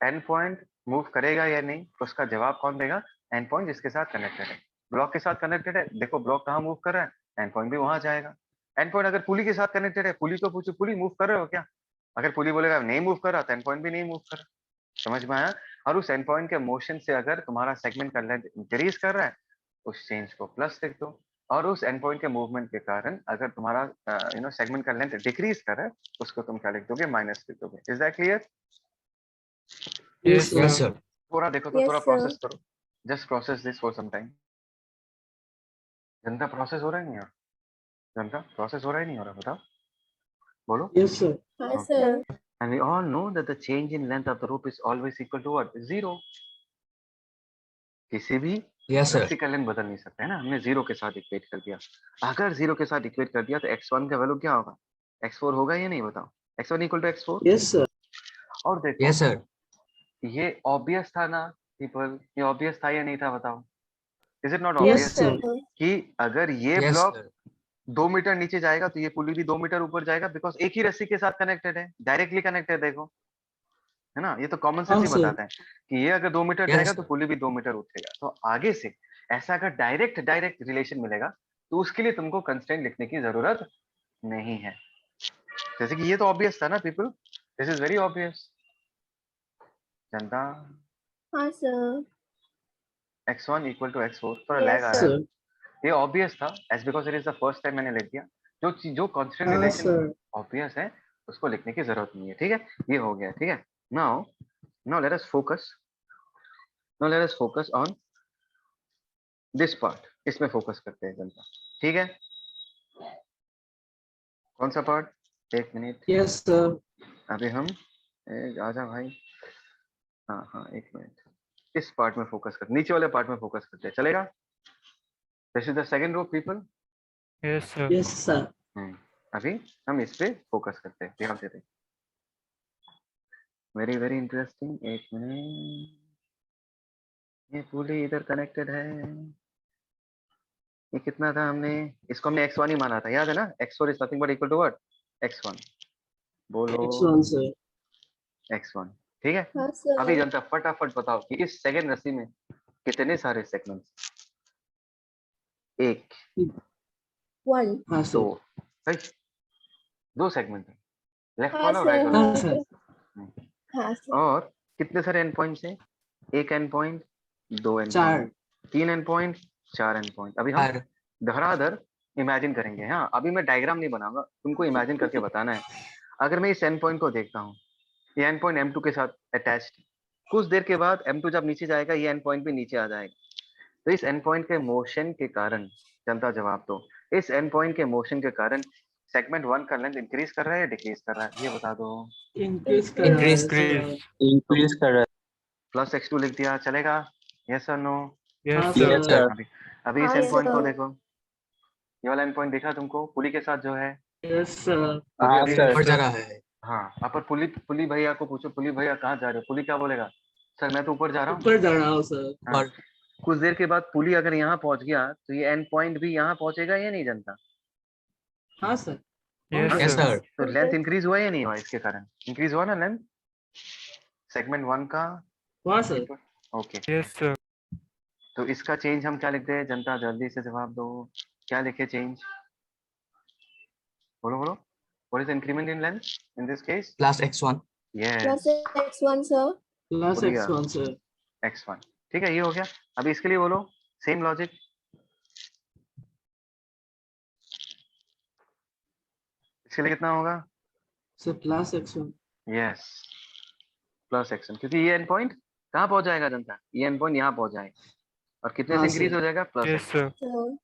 एंड पॉइंट मूव करेगा या नहीं, उसका जवाब कौन देगा? एंड पॉइंट जिसके साथ कनेक्टेड है। ब्लॉक के साथ कनेक्टेड है, देखो ब्लॉक कहाँ मूव कर रहा है, एंड पॉइंट भी वहां जाएगा। एंड पॉइंट अगर पुली के साथ कनेक्टेड है, पुली को पूछो पुली मूव कर रहे हो क्या? अगर पुली बोलेगा नहीं मूव कर रहा, तो एंड पॉइंट भी नहीं मूव कर रहा। समझ में आया? और उस एंड पॉइंट के मोशन से अगर तुम्हारा सेगमेंट का लेंथ इंक्रीज कर रहा है, उस चेंज को प्लस लिख दो। और उस एंड पॉइंट के मूवमेंट के कारण अगर तुम्हारा सेगमेंट का लेंथ डिक्रीज कर रहा है, उसको तुम क्या लिख दोगे? माइनस लिख दोगे। Is that clear? Yes, Yes, Yes, sir. sir. थोड़ा देखो तो Yes, थोड़ा sir. प्रोसेस करो, just process this for some time. जनता प्रोसेस हो रहा है नहीं हो रहा? जनता प्रोसेस हो रहा है नहीं हो रहा? बताओ, बोलो। yes sir. हाँ, Okay. sir. And we all know that the change in length of the rope is always equal to what? Zero. किसी भी Yes, sir. रस्सी का लेंथ बदल नहीं सकता है ना, हमने जीरो के साथ इक्वेट कर दिया। अगर जीरो के साथ इक्वेट कर दिया तो x1 का वैल्यू क्या होगा? x4 होगा या नहीं? बताओ। x1 equal to x4। Yes sir. और देखो Yes, sir. ये ऑब्वियस था ना पीपल, ये ऑब्वियस था या नहीं था? बताओ। Is it not Yes, obvious sir. कि अगर ये Yes, ब्लॉक sir. 2 मीटर नीचे जाएगा तो ये पुली भी 2 मीटर ऊपर जाएगा, बिकॉज एक ही रस्सी के साथ कनेक्टेड है, डायरेक्टली कनेक्टेड, देखो, है ना, ये तो कॉमन सेंस हाँ ही सर। बताता है कि ये अगर 2 मीटर Yes, जाएगा तो sir. पुली भी 2 मीटर उठेगा। तो आगे से ऐसा अगर डायरेक्ट डायरेक्ट रिलेशन मिलेगा तो उसके लिए तुमको कंस्ट्रेंट लिखने की जरूरत नहीं है। जैसे कि ये तो ऑब्वियस था ना people, this is very obvious. जनता हाँ sir. x1 equal to x4, थोड़ा Yes, लैग आ रहा है, सर। ये ऑब्वियस था, as because it is the first time मैंने लिख दिया। जो कांस्टेंट हाँ रिलेशन सर। ऑब्वियस है उसको लिखने की जरूरत नहीं है, ठीक है, ये हो गया, ठीक है। Now now let us focus, now let us focus on this part, इसमें फोकस करते हैं जनता, ठीक है। कौन सा पार्ट? एक मिनट, यस सर। अभी हम आजा भाई, हाँ हाँ एक मिनट, इस पार्ट में फोकस करते, नीचे वाले पार्ट में फोकस करते हैं, चलेगा? This is the second row people. Yes, sir. Yes sir. अभी हम इस पे फोकस करते हैं, ध्यान देते हैं। वेरी वेरी इंटरेस्टिंग, एक मिनट, ये पुली इधर कनेक्टेड है, ये कितना था, हमने इसको हमने x1 ही माना था, याद है ना, x4 is nothing but equal to what, x1, बोलो X1 सर। x1, ठीक है। हाँ अभी सर। जनता फटाफट बताओ कि इस सेकंड रस्सी में कितने सारे सेगमेंट्स? एक, 1। हाँ दो, सर। राइट, दो सेगमेंट है, लेफ्ट हाँ वाला और सर। राइट वाला। हाँ हाँ सर। सर। हाँ सर। और कितने सारे एंड पॉइंट्स हैं? एक एंड पॉइंट, दो एंड 4। पॉइंट, तीन एंड पॉइंट, चार एंड पॉइंट। अभी हम R. धड़ाधड़ इमेजिन करेंगे, हाँ अभी मैं डायग्राम नहीं बनाऊंगा, तुमको इमेजिन करके बताना है। अगर मैं इस एंड पॉइंट को देखता हूँ, ये एंड पॉइंट M2 के साथ अटैच्ड, कुछ देर के बाद M2 जब नीचे जाएगा ये एंड पॉइंट भी नीचे आ जाएगा, तो इस एंड पॉइंट के मोशन के कारण, जनता जवाब दो, इस एंड पॉइंट के मोशन के कारण सेगमेंट 1 का लेंथ इंक्रीज कर रहा है या डिक्रीज कर रहा है, ये बता दो। इंक्रीज कर रहा है Increase. सर। इंक्रीज कर रहा है। प्लस x2 लिख दिया, चलेगा? यस और नो? Yes, हाँ sir. Yes sir. सर। अभी अभी इस हाँ एंड पॉइंट को सर। देखो, ये वाला एंड पॉइंट दिखा तुमको पुली के साथ जो है? Yes sir. अभी हाँ अभी सर। ऊपर जा रहा है. हाँ, अब पुली पुली भैया को पूछो, पुली भैया कहाँ जा रहे हो, पुली क्या बोलेगा? सर मैं तो ऊपर जा रहा हूँ। ऊपर जा रहा हूँ सर। हाँ, और कुछ देर के बाद पुली अगर यहाँ पहुंच गया तो ये एंड पॉइंट भी यहाँ पहुंचेगा या नहीं जनता? हाँ सर। Yes, हाँ, yes, sir. sir. तो लेंथ इंक्रीज हुआ या नहीं हुआ? इसके कारण इंक्रीज हुआ ना लेंथ सेगमेंट 1 का। हाँ सर। Okay, Yes, sir. तो इसका चेंज हम क्या लिखते हैं जनता, जल्दी से जवाब दो, क्या लिखे चेंज, बोलो बोलो, what is increment in length in this case? Plus X1. Plus yes, X1 sir. Plus बढ़िया, X1 सर। x1, ठीक है, ये हो गया। अभी इसके लिए बोलो सेम लॉजिक, इसके लिए कितना होगा? Sir plus X1। Yes, plus x1, क्योंकि ये एंड पॉइंट कहाँ पहुंच जाएगा जनता, ये एंड पॉइंट यहाँ पहुंच जाएगा, और कितने से हाँ इंक्रीज सर। हो जाएगा? Plus Yes, x1। sir. Sir.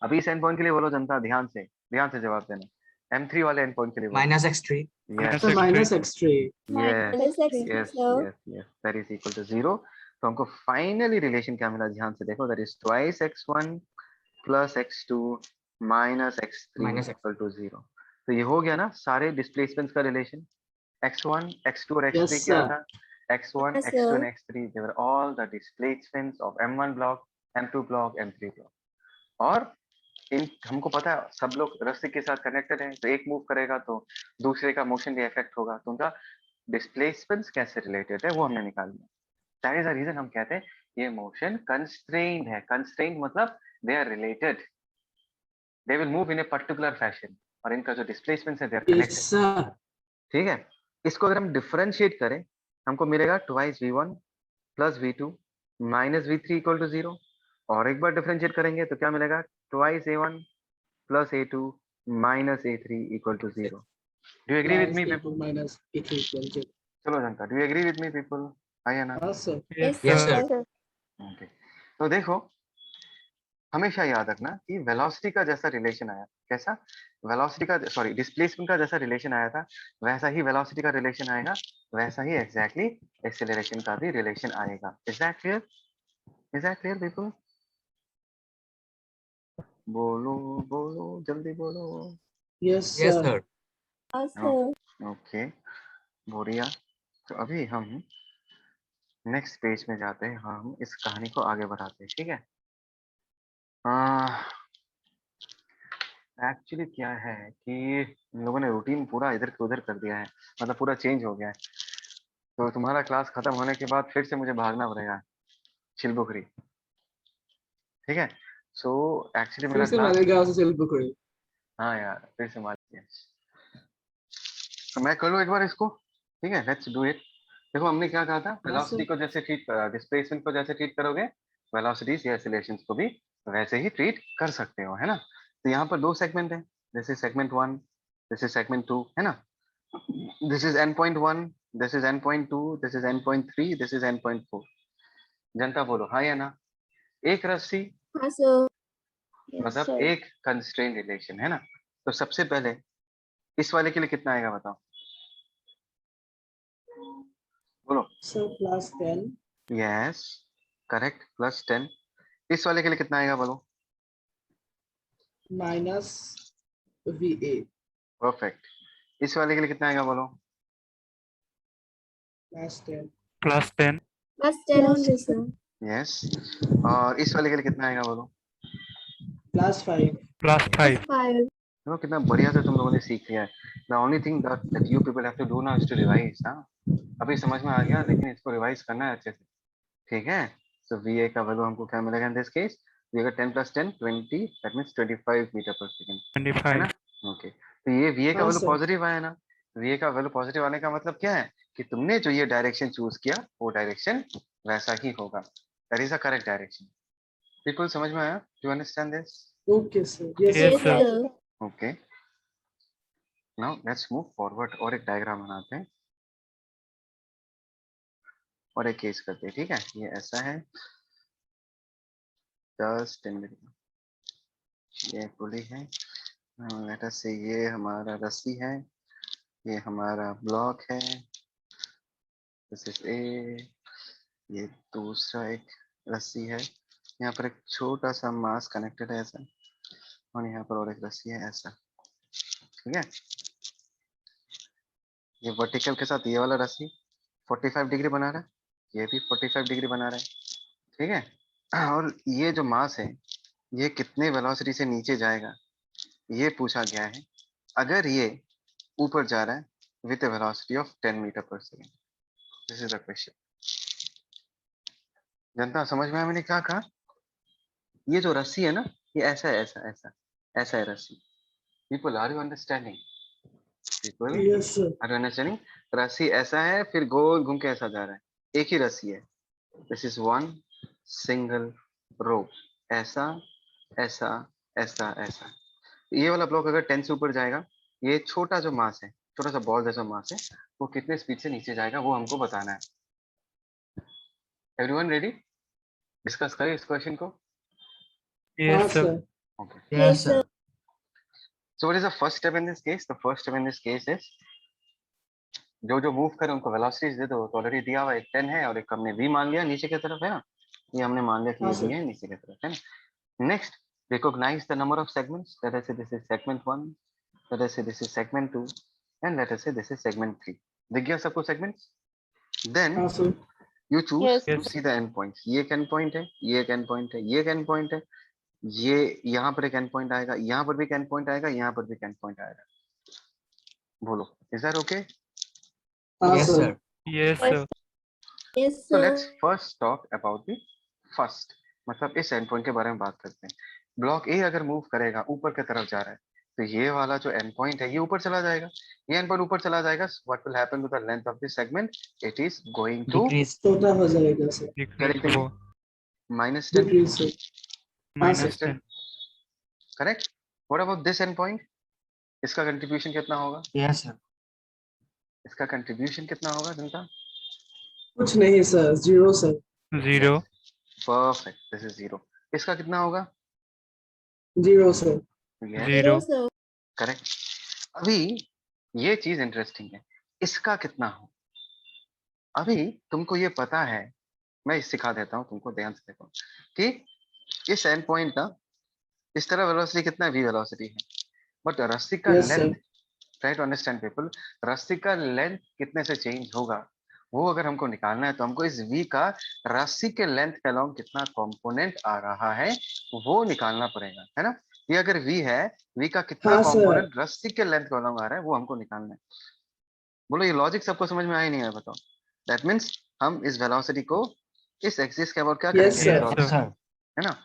अभी इस एंड पॉइंट के लिए बोलो जनता, ध्यान से जवाब देना, M3 वाले एंड पॉइंट के लिए बोलो। Minus X3. Yes sir minus X3। Yes Minus X3 yes sir. Yes yes, that is equal to 0। तो हमको फाइनली रिलेशन क्या मिला, ध्यान से देखो, that is twice x1 plus x2 minus x3 Minus X. Equal to 0। तो ये हो गया ना सारे डिस्प्लेसमेंट्स का रिलेशन, x1 x2 और यस x3 क्या सर। था? x1 Yes, x2 sir. and x3 they were all the displacements of m1 block, m2 block, m3 block। और इन हमको पता है सब लोग रस्सी के साथ कनेक्टेड हैं, तो एक मूव करेगा तो दूसरे का मोशन भी इफेक्ट होगा, तो उनका डिस्प्लेसमेंट्स कैसे रिलेटेड है वो हमने निकाल लिया। दैट इज द रीजन हम कहते हैं ये मोशन कंस्ट्रेन्ड है। कंस्ट्रेन्ड मतलब they are related, they will move in a particular fashion, और इनका जो डिस्प्लेसमेंट है they are yes connected, sir. ठीक है। इसको अगर हम डिफरेंशिएट करें हमको मिलेगा twice v1 plus v2 minus v3 equal to 0, और एक बार डिफरेंशिएट करेंगे तो क्या मिलेगा? Twice a1 plus a2 minus a3 equal to 0। Do you agree with me plus people? A2 minus A3 equal to. चलो जनता, do you agree with me people? आया ना? हाँ sir. Yes, Yes, sir. sir. Okay, तो देखो हमेशा याद रखना कि वेलोसिटी का जैसा रिलेशन आया, कैसा? वेलोसिटी का, सॉरी डिस्प्लेसमेंट का जैसा रिलेशन आया था, वैसा ही वेलोसिटी का रिलेशन आएगा, वैसा ही एग्जैक्टली एक्सेलरेशन का भी रिलेशन आएगा। Is that clear? Is that clear people? बोलो बोलो, जल्दी बोलो। Yes Yes, sir. sir. हाँ सर। ओके, बढ़िया। तो अभी हम नेक्स्ट पेज में जाते हैं, हम इस कहानी को आगे बढ़ाते हैं, ठीक है। एक्चुअली क्या है कि इन लोगों ने रूटीन पूरा इधर से उधर कर दिया है, मतलब पूरा चेंज हो गया है। तो तुम्हारा क्लास खत्म होने के बाद फिर से मुझे भागना पड़ेगा चिलबुखरी, ठीक है। सो एक्चुअली फिर मेरा से क्लास, मारेगा उसे सेल्फ बुक हुई। हाँ यार फिर से मान लिया। तो मैं कर लूँ एक बार इसको, ठीक है, लेट्स डू इट। देखो हमने क्या कहा था, वेलोसिटी को जैसे ट्रीट, डिस्प्लेसमेंट को जैसे ट्रीट करोगे, वेलोसिटीज या एक्सीलरेशंस को भी वैसे ही ट्रीट कर सकते हो, है ना। तो यहाँ पर दो सेगमेंट है, this is segment 1, this is segment 2, है ना। This is an point 1, this is an point 2, this is an point 3, this is an point 4। जनता बोलो हाँ या ना। एक रस्सी हाँ सर। यस मतलब सर। एक कंस्ट्रेन रिलेशन, है ना। तो सबसे पहले इस वाले के लिए कितना आएगा बताओ, बोलो। Sir plus 10 yes correct, +10। इस वाले के लिए कितना आएगा बोलो। Minus VA perfect. इस वाले के लिए कितना आएगा बोलो। प्लस 10 +10 बस 10 only सर। यस। और इस वाले के लिए कितना आएगा बोलो। प्लस 5 बस +5 5। देखो कितना बढ़िया से तुम लोगों ने सीख लिया है। The only thing that you people have to do now is to revise. हाँ अभी समझ में आ गया, लेकिन इसको रिवाइज करना है अच्छे से, ठीक है। सो वी ए का वैल्यू हमको क्या मिलेगा इन दिस केस, वी का 10 + 10 20, दैट मींस 25 मीटर पर सेकंड, है ना। 25 ओके तो ये वी ए का हाँ वैल्यू सर पॉजिटिव आया ना। वी ए का वैल्यू पॉजिटिव आने का मतलब क्या है कि तुमने जो ये डायरेक्शन चूज किया वो डायरेक्शन वैसा ही होगा, that is the correct direction. People समझ में आया, do understand this. Okay sir yes Yes, yes sir. Sir. Okay now let's move forward और एक डायग्राम बनाते हैं और एक केस करते हैं, ठीक है। ये ऐसा है 10 मिनट, ये पुली है, लेट अस से ये हमारा रस्सी है, ये हमारा ब्लॉक है, दिस इज ए, ये दूसरा एक रस्सी है, यहाँ पर एक छोटा सा मास कनेक्टेड है ऐसा, और यहाँ पर और एक रस्सी है ऐसा, ठीक है। ये वर्टिकल के साथ ये वाला रस्सी 45 डिग्री बना रहा है, ये भी 45 डिग्री बना रहा है, ठीक है। और ये जो मास है ये कितने वेलोसिटी से नीचे जाएगा ये पूछा गया है। अगर ये ऊपर जा रहा है with a velocity of 10 meter पर second, this is the question. जनता समझ में आया मैंने क्या कहा। ये जो रस्सी है ना, ये ऐसा है, ऐसा ऐसा ऐसा है रस्सी। People are you understanding, people yes sir are you understanding. रस्सी ऐसा है, फिर गोल घूम के ऐसा जा रहा है, एक ही रस्सी है। This is one single row, ऐसा ऐसा ऐसा ऐसा। ये वाला ब्लॉक अगर 10 से ऊपर जाएगा, ये छोटा जो मास है, छोटा सा बॉल जैसा मास है, वो कितने स्पीड से नीचे जाएगा वो हमको बताना है। एवरीवन रेडी, डिस्कस करें इस क्वेश्चन को। हाँ Yes, sir. Sir okay Yes, sir. So what is the first step in this case. The first step in this case is जो जो मूव करे उनको वेलोसिटीज दे दो। तो ऑलरेडी दिया हुआ एक 10 है और एक हमने v मान लिया नीचे की तरफ, है ना। ये हमने मान लिया कि हाँ ये v सर है नीचे की तरफ, है ना। Next recognize the number of segments, let us say this is segment 1, let us say this is segment 2, and let us say this is segment 3। दिख गया सबको segments। then हाँ sir you choose Yes. to Yes. see the end points। ये एक end point है, ये एक end point है, ये एक end point है, ये यहाँ पर एक end point आएगा, यहाँ पर भी एक end point आएगा, यहाँ पर भी एक end point आएगा। बोलो is that okay? हाँ Yes, sir sir. Yes, sir. Yes So sir. let's first talk about the first, मतलब इस एंड पॉइंट के बारे में बात करते हैं। ब्लॉक ए अगर मूव करेगा ऊपर की तरफ जा रहा है, तो ये वाला जो एंड पॉइंट है ये ऊपर चला जाएगा, ये एंड पॉइंट ऊपर चला जाएगा। What will happen to the length of this segment, it is going to Decrease. छोटा हो जाएगा सर Decrease Correct. वो -10, डिक्रीज सर हाँ sir -10 correct. What about this end point, इसका कंट्रीब्यूशन कितना होगा, Yes, sir. इसका कंट्रीब्यूशन कितना होगा जनता। कुछ नहीं sir 0 sir 0 perfect, this is 0। इसका कितना होगा, 0 सर यस 0 sir. करेक्ट। अभी ये चीज इंटरेस्टिंग है, इसका कितना हो। अभी तुमको ये पता है, मैं सिखा देता हूँ तुमको, ध्यान से देखो कि इस एंड पॉइंट का इस तरह वेलोसिटी कितना है, v वेलोसिटी है, बट रस्सी का yes length, sir try to understand people, रस्सी का लेंथ कितने से चेंज होगा वो अगर हमको निकालना है, तो हमको इस v का रस्सी के लेंथ के अलोंग कितना कंपोनेंट आ रहा है वो निकालना पड़ेगा, है ना। ये अगर v है, v का कितना हाँ, sir. कंपोनेंट रस्सी के लेंथ को along आ रहा है वो हमको निकालना है। बोलो ये लॉजिक सबको समझ में आया ही नहीं है? बताओ। दैट मीन्स हम इस वेलोसिटी को इस एक्सिस के अबाउट क्या Yes, करेंगे? sir. Resolve Yes, sir. है ना?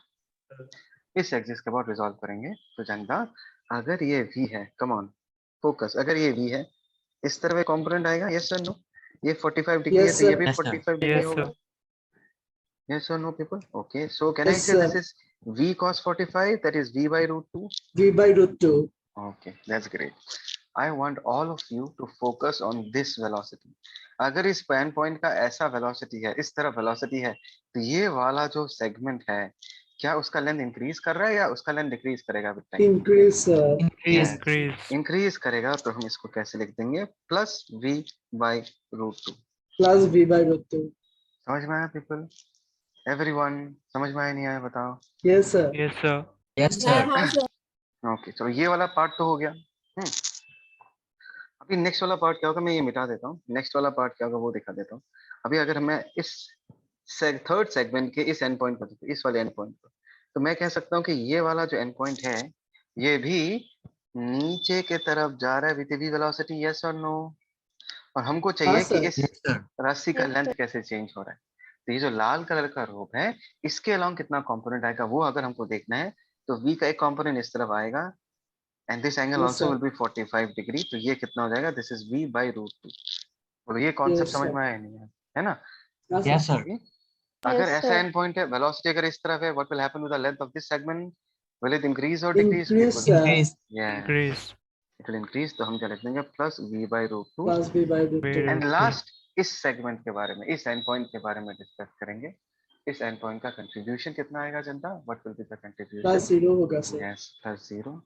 इस एक्सिस के अबाउट रिजॉल्व करेंगे। तो जनता अगर ये v है, कम ऑन फोकस, अगर ये v है इस तरह एक कंपोनेंट आएगा, यस और नो? ये 45 डिग्री है Yes, तो ये sir. भी Yes, sir. 45 डिग्री Yes, होगा। sir. Yes or no, people? Okay, so can I Yes, say sir. this is v cos 45, that is v by root 2? V by root 2. Okay, that's great. I want all of you to focus on this velocity. अगर इस पेन पॉइंट का ऐसा वेलोसिटी है, इस तरह वेलोसिटी है, तो ये वाला जो सेगमेंट है क्या उसका लेंथ इंक्रीज कर रहा है या उसका लेंथ डिक्रीज करेगा with time? Increase, sir. Increase. Increase. Increase करेगा। तो हम इसको कैसे लिख देंगे? Plus v by root 2। Plus V by root 2. समझ में आया पीपल? एवरीवन समझ में आया नहीं आया बताओ? Yes, sir. Yes, sir. Yes, हाँ sir. हाँ सर। ओके चलो ये वाला पार्ट तो हो गया। अभी नेक्स्ट वाला पार्ट क्या होगा, मैं ये मिटा देता हूँ। नेक्स्ट वाला पार्ट क्या होगा वो दिखा देता हूँ। अभी अगर मैं इस थर्ड सेगमेंट के इस एंड पॉइंट पर, इस वाले एंड पॉइंट पर, तो मैं कह सकता हूँ कि ये वाला जो एंड पॉइंट है ये भी नीचे के तरफ जा रहा है विद वी वेलोसिटी, यस और नो? और हमको हाँ, चाहिए कि sir. इस Yes, sir. रस्सी का Yes, लेंथ sir. कैसे चेंज हो रहा है। तो ये जो लाल कलर का रोप है इसके अलोंग कितना कंपोनेंट आएगा वो अगर हमको देखना है तो v का एक कंपोनेंट इस तरफ आएगा and this angle Yes, also sir. Will be 45 degree. तो ये कितना हो जाएगा? This is v by root 2। और ये कॉन्सेप्ट Yes, समझ sir. में आया नहीं है ना? हाँ, sir. Yes, sir. Okay? अगर Yes, ऐसा sir. एंड पॉइंट है, वेलोसिटी अगर इस तरफ है, what will happen with the length of this segment? Will it increase और डिक्रीज Increase, पीपल? sir. Increase. Yes Increase. It will increase. तो हम क्या लिख देंगे? Plus v by root 2। Plus V by root 2. And Root 2. Last इस सेगमेंट के बारे में, इस एंड पॉइंट के बारे में डिस्कस करेंगे। इस एंड पॉइंट का कंट्रीब्यूशन कितना आएगा जनता? What will be the Plus contribution? 0 होगा, sir. Yes plus 0।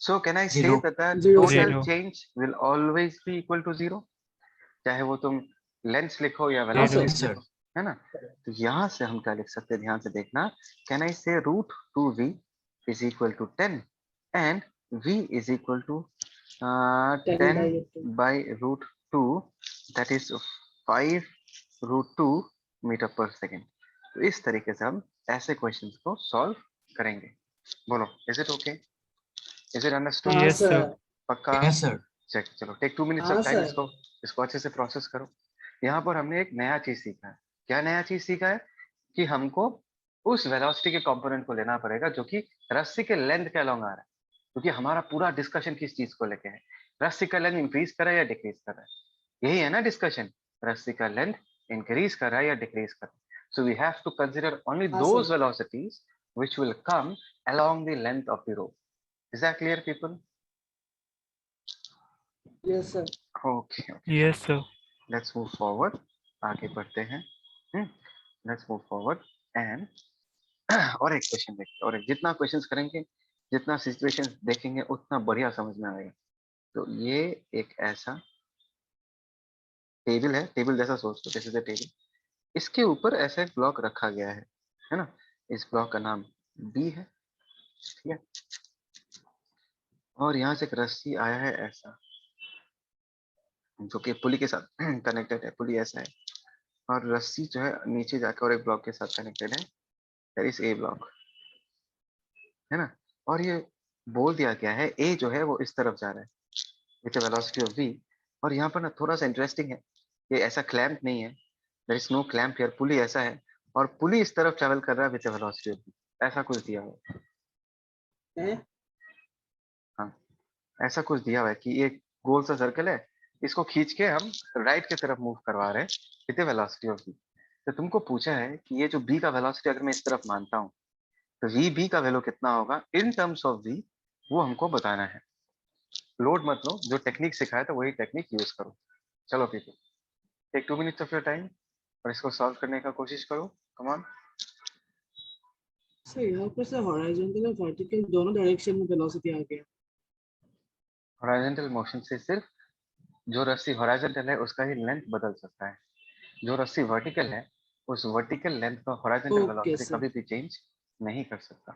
So can I say Zero. That the 0, total Zero. Change will always be equal to 0, चाहे वो तुम लेंथ लिखो या हाँ, वेलोसिटी Yes, sir. लिखो, है ना? तो यहाँ से हम क्या लिख सकते हैं, ध्यान से देखना। Can I say root 2v is equal to 10 and v is equal to 10 10 by root 2. By root 2, that is 5 root 2 metre पर सेकेंड। तो इस तरीके से हम ऐसे क्वेश्चंस को सॉल्व करेंगे। बोलो, is it okay? Is it understood? हाँ, Yes, sir. sir. पक्का? Yes, sir. चेक। चलो टेक 2 मिनट्स हाँ, ऑफ टाइम, sir. इसको अच्छे से प्रोसेस करो। यहाँ पर हमने एक नया चीज सीखा है। क्या नया चीज सीखा है? कि हमको उस वेलोसिटी के कंपोनेंट को लेना पड़ेगा जो कि रस्सी के लेंथ के अलोंग आ रहा है, क्योंकि हमारा पूरा डिस्कशन किस चीज को लेके है? रस्सी का लेंथ इंक्रीज कर रहा है या डिक्रीज कर रहा है? यही है ना डिस्कशन। रस्सी का लेंथ इंक्रीज कर रहा है या डिक्रीज कर रहा है। So we have to consider only हाँ, those sir. Velocities which will come along the length of the rope. Is that clear people? Yes, sir. Okay Yes, sir. Let's move forward. आगे बढ़ते हैं। लेट्स मूव फॉरवर्ड एंड और एक क्वेश्चन देखते हैं। और जितना क्वेश्चंस करेंगे, जितना सिचुएशन देखेंगे, उतना बढ़िया समझ में आएगा। तो ये एक ऐसा टेबल है, टेबल जैसा सोच लो, दिस इज अ टेबल। इसके ऊपर ऐसा एक ब्लॉक रखा गया है ना? इस ब्लॉक का नाम बी है, ठीक है? और यहाँ से एक रस्सी आया है ऐसा, जो कि पुली के साथ कनेक्टेड है। पुली ऐसा है और रस्सी जो है नीचे जाकर और एक ब्लॉक के साथ कनेक्टेड है, दैट इज ए ब्लॉक, है ना? और ये बोल दिया गया है ए जो है वो इस तरफ जा रहा है विद वेलोसिटी ऑफ v। और यहाँ पर ना थोड़ा सा इंटरेस्टिंग है, ये ऐसा क्लैम्प नहीं है, there is no clamp here. Pulley ऐसा है और पुली इस तरफ ट्रैवल कर रहा है विद वेलोसिटी ऑफ v। ऐसा कुछ दिया हुआ है। हैं? हाँ, ऐसा कुछ दिया हुआ है कि ये गोल सा सर्कल है, इसको खींच के हम राइट की तरफ मूव करवा रहे हैं विद वेलोसिटी ऑफ v। तो तुमको पूछा है कि ये जो b का वेलोसिटी अगर मैं इस तरफ मानता हूँ तो v का वैल्यू कितना होगा इन टर्म्स ऑफ v, वो हमको बताना है। लोड मत लो, जो टेक्निक सिखाया था वही टेक्निक यूज करो। चलो people, take 2 minutes of your time और इसको सॉल्व करने का कोशिश करो। Come on. सर यहाँ पर सर हॉरिजॉन्टल और वर्टिकल दोनों डायरेक्शन में वेलोसिटी आ गया। हॉरिजॉन्टल मोशन से सिर्फ जो रस्सी हॉरिजॉन्टल है उसका ही लेंथ बदल सकता है। जो रस्सी वर्टिकल है उस वर्टिकल लेंथ का हॉरिजॉन्टल ओके वेलोसिटी सर। कभी भी चेंज नहीं कर सकता।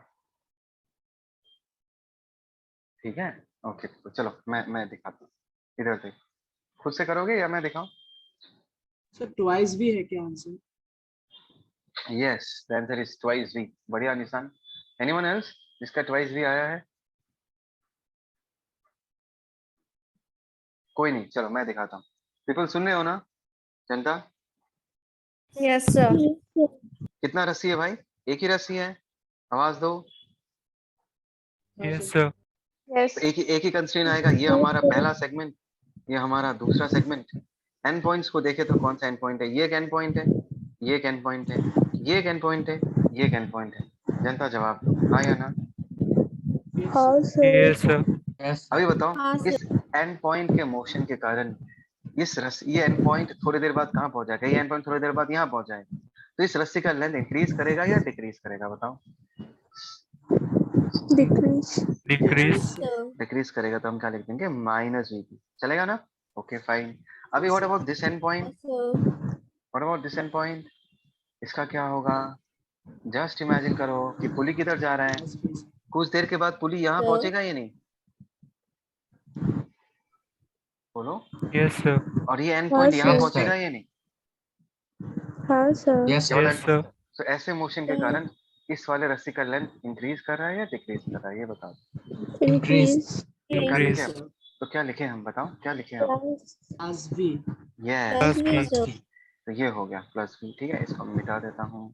ठीक है? ओके तो चलो मैं दिखाता हूँ। इधर देख, खुद से करोगे या मैं दिखाऊं? सर ट्वाइस भी है क्या answer? Yes, the answer is twice v. बढ़िया निशान। Anyone else? जिसका ट्वाइस भी आया है? कोई नहीं, चलो मैं दिखाता हूँ। पीपल सुन रहे हो ना जनता? Yes, sir. कितना रस्सी है भाई? एक ही रस्सी है, आवाज दो। Yes, sir. Yes. एक ही कंस्ट्रेंट आएगा। ये हमारा पहला सेगमेंट, ये हमारा दूसरा सेगमेंट। एंड पॉइंट्स को देखे तो कौन सा एंड पॉइंट है? ये एक एंड पॉइंट है, ये एक एंड पॉइंट है, ये एक एंड पॉइंट है, ये एक एंड पॉइंट है। जनता जवाब दो, हाँ या ना? How, sir? Yes, sir. Yes, अभी sir. बताओ, हाँ, इस एंड पॉइंट के मोशन के कारण ये एंड पॉइंट थोड़ी देर बाद कहाँ पहुंच जाएगा? ये एंड पॉइंट थोड़ी देर बाद यहाँ पहुंच जाएगा। तो इस रस्सी का लेंथ इंक्रीज करेगा या डिक्रीज करेगा? बताओ। Decrease. Decrease. Sir. डिक्रीज करेगा, तो हम क्या लिख देंगे? Minus VP. चलेगा ना? Okay fine. अभी what about this end point? Yes, sir. What about this end point? इसका क्या होगा? जस्ट इमेजिन करो कि पुली किधर जा रहा है। कुछ देर के बाद पुली यहाँ Sir. पहुंचेगा या नहीं? बोलो। Yes, sir. और ये एंड हाँ, पॉइंट यहाँ sir. पहुंचेगा या नहीं? हाँ, sir. Yes, ये sir. वाला Yes, sir. तो ऐसे मोशन के कारण इस वाले रस्सी का लेंथ इंक्रीज कर रहा है या डिक्रीज कर रहा है? ये बताओ। Increase. तो क्या Increase. लिखे हम? तो क्या लिखे हम? बताओ क्या लिखे हम? Plus. as V. Yes, Plus V, V. sir. तो ये हो गया प्लस वी। ठीक है, इसको मैं मिटा देता हूँ।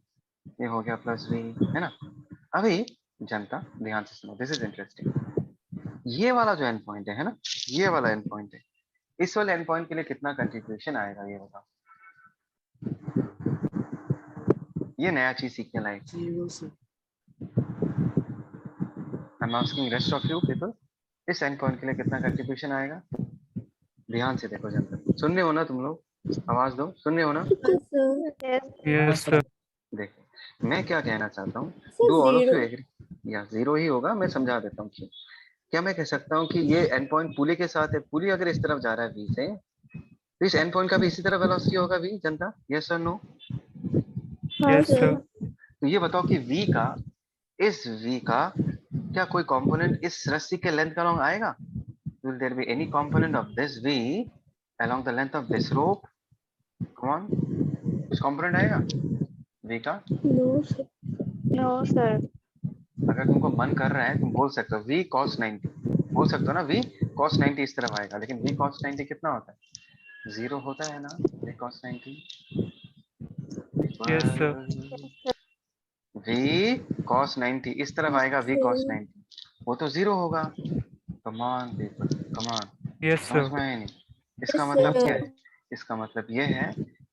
ये हो गया प्लस वी, है ना? अभी जनता ध्यान से सुनो, दिस इज इंटरेस्टिंग। ये वाला जो एंड पॉइंट है ना, ये वाला एंड पॉइंट है, इस वाले एंड पॉइंट के लिए कितना कंट्रीब्यूशन आएगा? ये बताओ। ये नया चीज सीखने लायक। 0, sir. I am asking rest of you people, इस एंड पॉइंट के लिए कितना कंट्रीब्यूशन आएगा? ध्यान से देखो जनता, सुन रहे हो ना तुम लोग? आवाज दो, सुन रहे हो ना? Yes, sir. Yes. Yes, sir. देखो मैं क्या कहना चाहता हूँ, Sir, do all of you zero. Agree? या जीरो ही होगा, मैं समझा देता हूँ क्यों। क्या मैं कह सकता हूँ कि ये एंड पॉइंट पुली के साथ है, पुली अगर इस तरफ जा रहा है वी से, तो इस एंड पॉइंट का भी इसी तरह वेलोसिटी होगा वी? जनता यस और नो? हाँ, Yes, sir. sir. तो ये बताओ कि वी का, इस वी का क्या कोई कंपोनेंट इस रस्सी के लेंथ का अलोंग आएगा? Will there be any component of this v along the length of this rope? Come on, कुछ कंपोनेंट आएगा वी का? No, sir. No, sir. अगर तुमको मन कर रहा है तुम बोल सकते हो v cos 90, बोल सकते हो ना v cos 90 इस तरफ आएगा, लेकिन v cos 90 कितना होता है? 0 होता है ना v cos 90? Yes, sir. v cos 90 इस तरफ आएगा, v cos 90 वो तो 0 होगा। Come on people, come on, Yes, समझ sir. में आया नहीं? इसका Yes, मतलब sir. क्या है? इसका मतलब ये है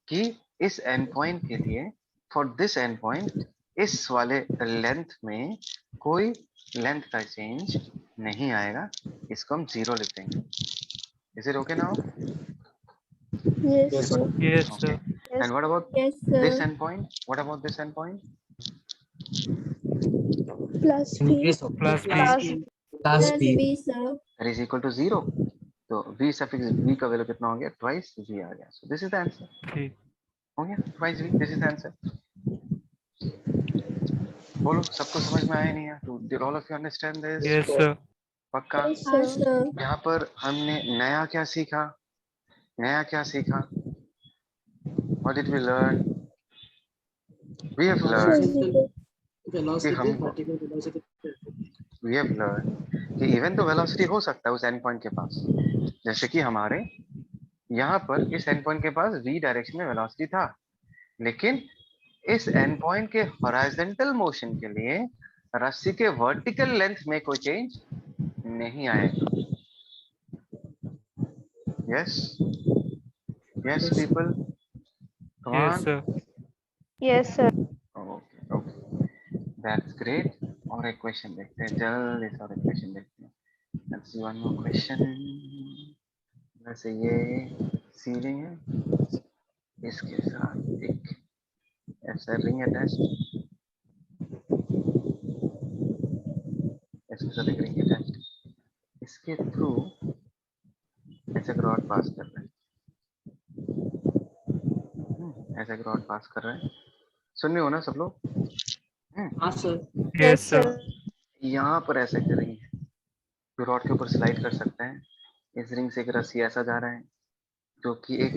कि इस एंड पॉइंट के लिए, फॉर दिस एंड पॉइंट, इस वाले लेंथ में कोई लेंथ का चेंज नहीं आएगा। इसको हम 0 लिख देंगे। Is it okay now? Yes, sir. Yes, sir. And what about Yes, this sir. End point? What about this end point? Plus V. Increase of Plus B. Plus V. plus Plus B. V, sir. That is equal to 0। तो v सफिक्स v का वैल्यू कितना हो गया? ट्वाइस v आ गया। So this is the answer. ठीक. हो गया twice v, this is the answer. बोलो, सबको समझ में आया नहीं है? Did all of you understand this? Yes, sir. पक्का? हाँ, sir. यहाँ पर हमने नया क्या सीखा? नया क्या सीखा? What did we learn? We have learned Horizontal velocity, हमको- vertical velocity. we have learned कि इवन तो वेलोसिटी हो सकता है उस एंड पॉइंट के पास, जैसे कि हमारे यहाँ पर इस एंड पॉइंट के पास v डायरेक्शन में वेलोसिटी था, लेकिन इस एंड पॉइंट के हॉरिजॉन्टल मोशन के लिए रस्सी के वर्टिकल लेंथ में कोई चेंज नहीं आएगा। Yes yes people, come Yes, on. sir. Yes, sir. Okay okay, that's great. और एक क्वेश्चन देखते हैं, जल्दी से और एक क्वेश्चन देखते हैं। Let's see one more question. वैसे ये सीलिंग है, इसके साथ एक ऐसा रिंग अटैच, इसके साथ एक रिंग अटैच, इसके थ्रू ऐसे रॉड पास कर रहा है, ऐसे रॉड पास कर रहा है। सुन रहे हो ना सब लोग? हाँ sir. Yes, sir. यहाँ पर ऐसे एक रिंग है जो रॉड के ऊपर स्लाइड कर सकते हैं। इस रिंग से एक रस्सी ऐसा जा रहा है जो कि एक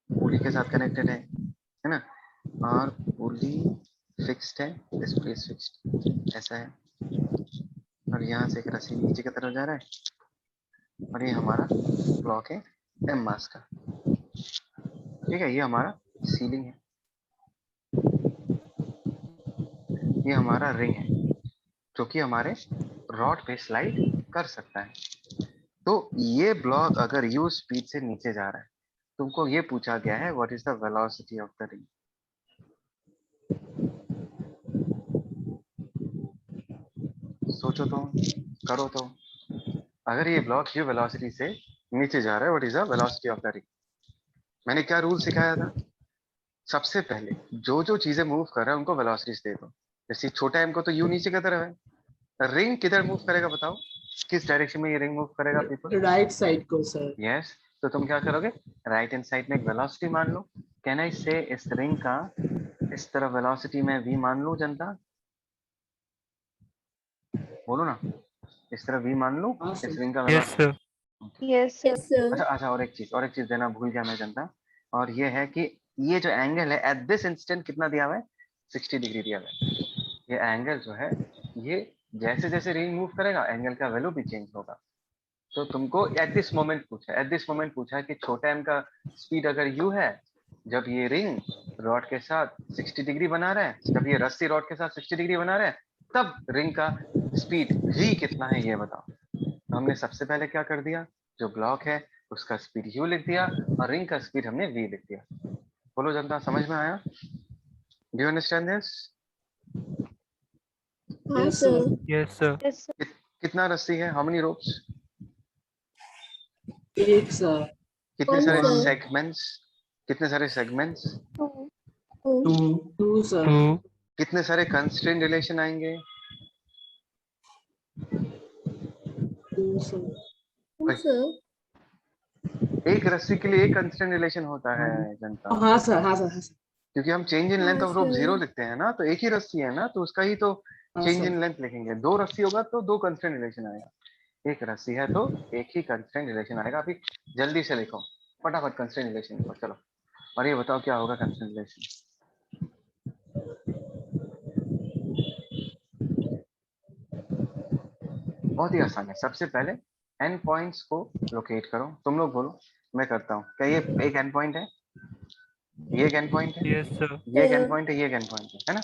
पुली के साथ कनेक्टेड है ना? और पुली फिक्स्ड है, दिस पुली इज फिक्स्ड, ऐसा है। और यहाँ से एक रस्सी नीचे की तरफ जा रहा है और ये हमारा ब्लॉक है एम मास का। ठीक है, ये हमारा सीलिंग है, ये हमारा रिंग है जो कि हमारे रॉड पे स्लाइड कर सकता है। तो ये ब्लॉक अगर यू स्पीड से नीचे जा रहा है, तुमको ये पूछा गया है what is the velocity of the ring. सोचो तो, करो तो। अगर ये ब्लॉक यू वेलोसिटी से नीचे जा रहा है, what is the velocity of the ring. मैंने क्या रूल सिखाया था? सबसे पहले जो जो चीजें मूव कर रहा है उनको वेलोसिटीज दे दो। जैसे छोटा एम को तो यू नीचे की तरफ है, रिंग किधर मूव करेगा बताओ, किस डायरेक्शन में ये रिंग मूव करेगा पीपल? राइट साइड को सर। यस, तो तुम क्या करोगे, राइट हैंड साइड में एक वेलोसिटी मान लो। कैन आई से इस रिंग का इस तरफ वेलोसिटी में v मान लो जनता, बोलो ना, इस तरफ v मान लो हाँ इस सर। रिंग का Yes, velocity. sir. Yes, sir. अच्छा अच्छा, और एक चीज देना भूल गया मैं जनता, और ये है कि ये जो एंगल है एट दिस इंस्टेंट कितना दिया हुआ है, 60 डिग्री दिया हुआ है। ये एंगल जो है, ये जैसे जैसे रिंग मूव करेगा एंगल का वैल्यू भी चेंज होगा। तो तुमको एट दिस मोमेंट पूछा है कि छोटा एम का स्पीड अगर यू है, जब ये रिंग रॉड के साथ 60 डिग्री बना रहा है, जब ये रस्सी रॉड के साथ 60 डिग्री बना रहा है, तब रिंग का स्पीड v कितना है ये बताओ। तो हमने सबसे पहले क्या कर दिया, जो ब्लॉक है उसका स्पीड u लिख दिया और रिंग का स्पीड हमने v लिख दिया। बोलो जनता, समझ में आया? Do you understand this? हाँ, Yes, sir. sir. Yes, sir. Yes, sir. कितना रस्सी है, हाउ मेनी रोप्स, एक सर। कितने One, सारे sir. सेगमेंट्स, कितने सारे segments, Two. Two. Two. Two sir. 2. कितने सारे कंस्ट्रेंट रिलेशन आएंगे, टू सर। Two, sir. एक रस्सी के लिए एक कंस्ट्रेंट रिलेशन होता है जनता, हाँ सर, हाँ सर, हाँ सर। क्योंकि हम चेंज इन लेंथ हाँ, ऑफ रोप sir. 0 लिखते हैं ना, तो एक ही रस्सी है ना, तो उसका ही तो हाँ चेंज सर। इन लेंथ लिखेंगे। दो रस्सी होगा तो दो कंस्ट्रेंट रिलेशन आएगा, एक रस्सी है तो एक ही कंस्ट्रेंट रिलेशन आएगा। अभी जल्दी से लिखो, फटाफट कंस्ट्रेंट रिलेशन लिखो चलो, और ये बताओ क्या होगा कंस्ट्रेंट रिलेशन। बहुत ही आसान है, सबसे पहले एन पॉइंट्स को लोकेट करो। तुम लोग बोलो, मैं करता हूँ। क्या ये एक एन पॉइंट है, ये एक एन पॉइंट है, Yes, sir. ये एक एन पॉइंट है, ये एक एन पॉइंट है ना?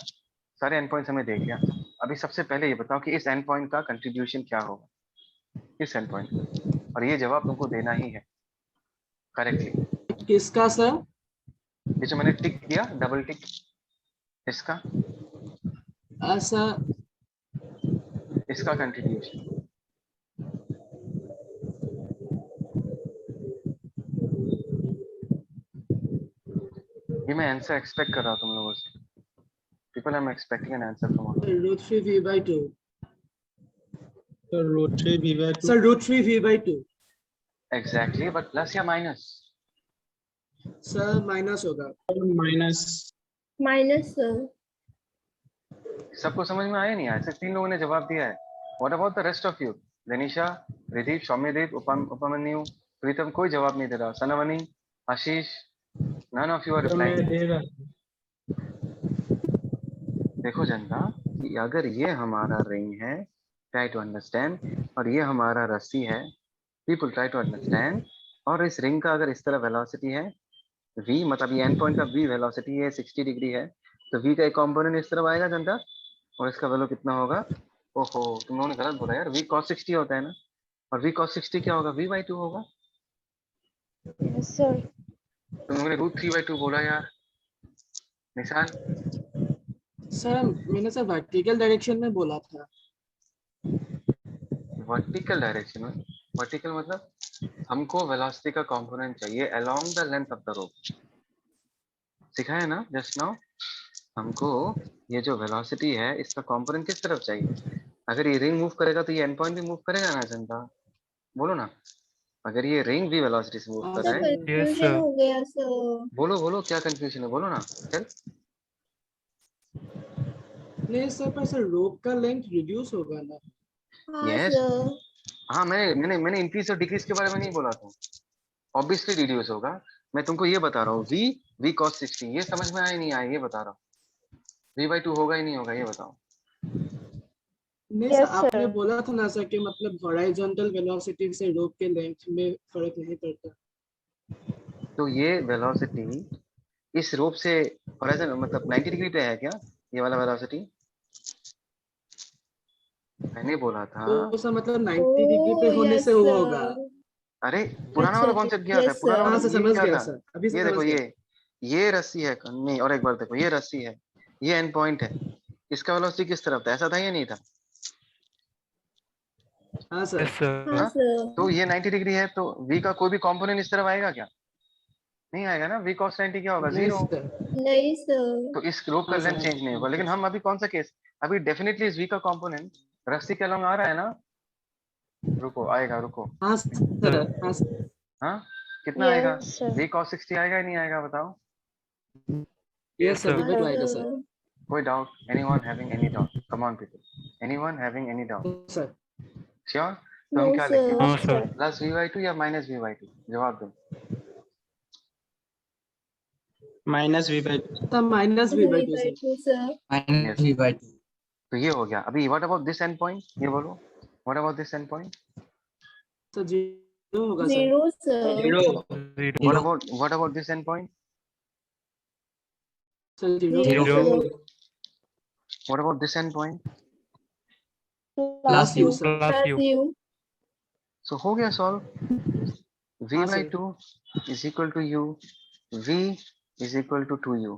सारे एन पॉइंट्स हमें देख लिया। अभी सबसे पहले ये बताओ कि इस एन पॉइंट का कंट्रीब्यूशन क्या होगा, इस एन पॉइंट का, और ये जवाब तुमको देना ही है करेक्टली। किसका सर? ये जो मैंने टिक किया डबल टिक, इसका सर इसका कंट्रीब्यूशन, ये मैं आंसर एक्सपेक्ट कर रहा हूँ तुम लोगों से। People I am expecting an answer from root 3 v by 2। So root 3 v by 2. Sir root 3 v by 2। Exactly, but plus या माइनस? सर माइनस होगा। Minus. Minus, sir. सबको समझ में आया नहीं आया? सिर्फ 3 लोगों ने जवाब दिया है। What about the rest of you? Ganisha, Ridip, Soumyadeep, Upamanyu, Pritam, कोई जवाब नहीं दे रहा। Sanwani, Ashish, none of you are तो मैं रिप्लाइंग। देगा। देखो जनता, कि अगर ये हमारा रिंग है, ट्राई टू अंडरस्टैंड, और ये हमारा रस्सी है, पीपल ट्राई टू अंडरस्टैंड, और इस रिंग का अगर इस तरह वेलोसिटी है v, मतलब ये एंड पॉइंट का v वेलोसिटी है 60 डिग्री है, तो v का एक कंपोनेंट इस तरफ आएगा जनता, और इसका वैल्यू कितना होगा? ओहो, तुम लोगों ने गलत बोला यार, v cos 60 होता है ना, और v cos 60 क्या होगा? v by 2 होगा। Yes, sir. तुम लोगों ने रूट 3 by 2 बोला यार। निशान, सर मैंने सर वर्टिकल डायरेक्शन में बोला था। वर्टिकल डायरेक्शन में, वर्टिकल मतलब हमको वेलोसिटी का कंपोनेंट चाहिए along the length of the रोप, सिखाया ना जस्ट नाउ। हमको ये जो वेलोसिटी है इसका कंपोनेंट किस तरफ चाहिए? अगर ये रिंग मूव करेगा तो ये एंड पॉइंट भी मूव करेगा ना जनता, बोलो ना। अगर ये रिंग भी वेलोसिटी से मूव कर Sir, रहा है, Yes, confusion sir. हो गया, sir. बोलो बोलो क्या कंफ्यूजन है, बोलो ना। चल, नहीं सर, पर सर रोप का लेंथ रिड्यूस होगा ना। हाँ, Yes. sir. हाँ, मैंने इंक्रीज और डिक्रीज के बारे में नहीं बोला था। ऑब्वियसली रिड्यूस होगा। मैं तुमको ये बता रहा हूँ, v cos 60, ये समझ में आया नहीं आया ये बता रहा हूँ। v by 2 होगा ही नहीं होगा ये बताओ। नहीं Yes, सर, आपने sir. बोला था ना सर कि मतलब हॉरिजॉन्टल वेलोसिटी से रोप के लेंथ में फर्क नहीं पड़ता। तो ये वेलोसिटी इस रोप से होराइजन मतलब 90 डिग्री पे है क्या, ये वाला वेलोसिटी? मैंने बोला था। तो सर मतलब 90 डिग्री पे Oh, होने yes, से वो होगा। sir. अरे पुराना वाला अच्छा, कॉन्सेप्ट क्या होता है, yes, पुराना sir. वाला हाँ सर ये समझ क्या गया था? सर, अभी ये समझ देखो, गया। ये रस्सी है, नहीं और एक बार देखो, ये रस्सी है, ये एंड पॉइंट है, इसका वेलोसिटी किस तरफ था, ऐसा था या नहीं था? हाँ सर। Yes, sir. हाँ, हाँ, sir. तो ये 90 डिग्री है, तो v का कोई भी कंपोनेंट इस तरफ आएगा क्या? नहीं आएगा ना, v cos 90 क्या होगा, नहीं 0। सर। नहीं, sir. तो इस रोप का हाँ लेंथ सर। चेंज नहीं होगा। लेकिन हम अभी कौन सा केस, अभी डेफिनेटली इस v का कंपोनेंट रस्सी के अलोंग आ रहा है ना। रुको, आएगा, रुको। हाँ सर। हाँ सर। हाँ, कितना आएगा? Yes, sir. v cos 60 आएगा या नहीं आएगा, बताओ। Yes sir, sir. बिल्कुल हाँ, आएगा सर। sir. कोई doubt? Anyone having any doubt? Come on people, anyone having any doubt? Sir sure? तो हम No, क्या sir. लिखें, No, sir. प्लस v/2 या माइनस v/2? जवाब दो। minus v by तो minus v by 2 sir. V/2, sir. minus Yes. v by 2. तो ये हो गया। अभी what about this end point, ये बोलो, what about this end point? Sir 0 होगा sir. 0, sir. 0 Zero. What about this end point? Sir 0। 0, Zero. sir. What about this end point? Plus u. u sir. Plus Plus u. U. So हो गया सॉल्व। हाँ v/2 is equal to u, v is equal to 2u।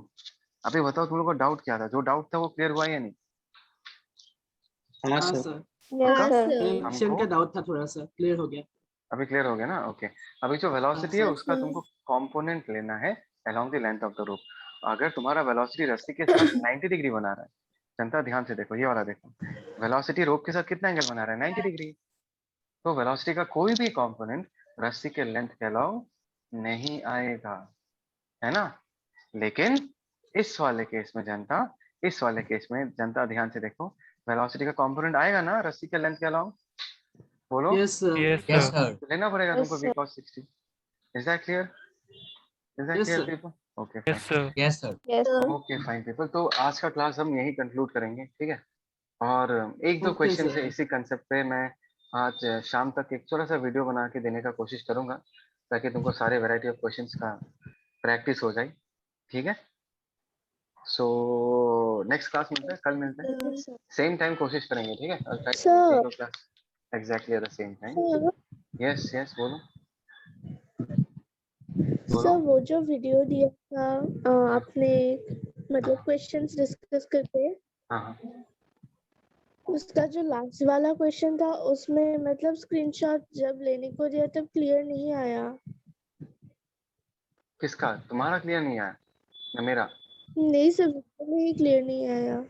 अभी बताओ तुम लोग को डाउट क्या था, जो डाउट था वो क्लियर हुआ या नहीं? हाँ हाँ सर सर। Yes, पक्का? sir. डायरेक्शन हमको का डाउट था, थोड़ा सा क्लियर हो गया। अभी क्लियर हो गया ना, ओके। अभी जो वेलोसिटी है हाँ, उसका सर। तुमको कंपोनेंट लेना है along the length of the रोप। अगर तुम्हारा वेलोसिटी रस्सी के साथ 90 डिग्री बना रहा है, जनता ध्यान से देखो, ये वाला देखो, वेलोसिटी रोप के साथ कितना एंगल बना रहा है, 90 डिग्री। तो वेलोसिटी का कोई भी कंपोनेंट रस्सी के लेंथ के अलाउ नहीं आएगा, है ना। लेकिन इस वाले केस में जनता, इस वाले केस में जनता ध्यान से देखो, वेलोसिटी का कंपोनेंट आएगा ना रस्सी के लेंथ के अलाउ, बोलो। Yes sir. Yes, Yes, sir. sir. तो लेना पड़ेगा Yes, तुमको v sir. cos 60। Is that clear? Is that Yes, clear sir. People? Okay Yes, sir. Yes, sir. Yes, sir. Okay fine people. तो आज का क्लास हम यही कंक्लूड करेंगे, ठीक है। और एक दो Okay, क्वेश्चन sir. है इसी कंसेप्ट पे, मैं आज शाम तक एक छोटा सा वीडियो बना के देने का कोशिश करूंगा, ताकि तुमको सारे वैरायटी ऑफ क्वेश्चंस का प्रैक्टिस हो जाए, ठीक है। सो नेक्स्ट क्लास मिलते हैं, कल मिलते हैं, Yes, sir. सेम टाइम कोशिश करेंगे, ठीक है। Sir. Class exactly at the same time. Sir, yes yes बोलो। sir, वो जो वीडियो दिया था आपने, मतलब क्वेश्चंस डिस्कस करके, हाँ हाँ, उसका जो लास्ट वाला क्वेश्चन था उसमें मतलब स्क्रीनशॉट जब लेने को दिया तब क्लियर नहीं आया। किसका? तुम्हारा क्लियर नहीं आया ना मेरा? नहीं सर, बिल्कुल ही क्लियर नहीं आया।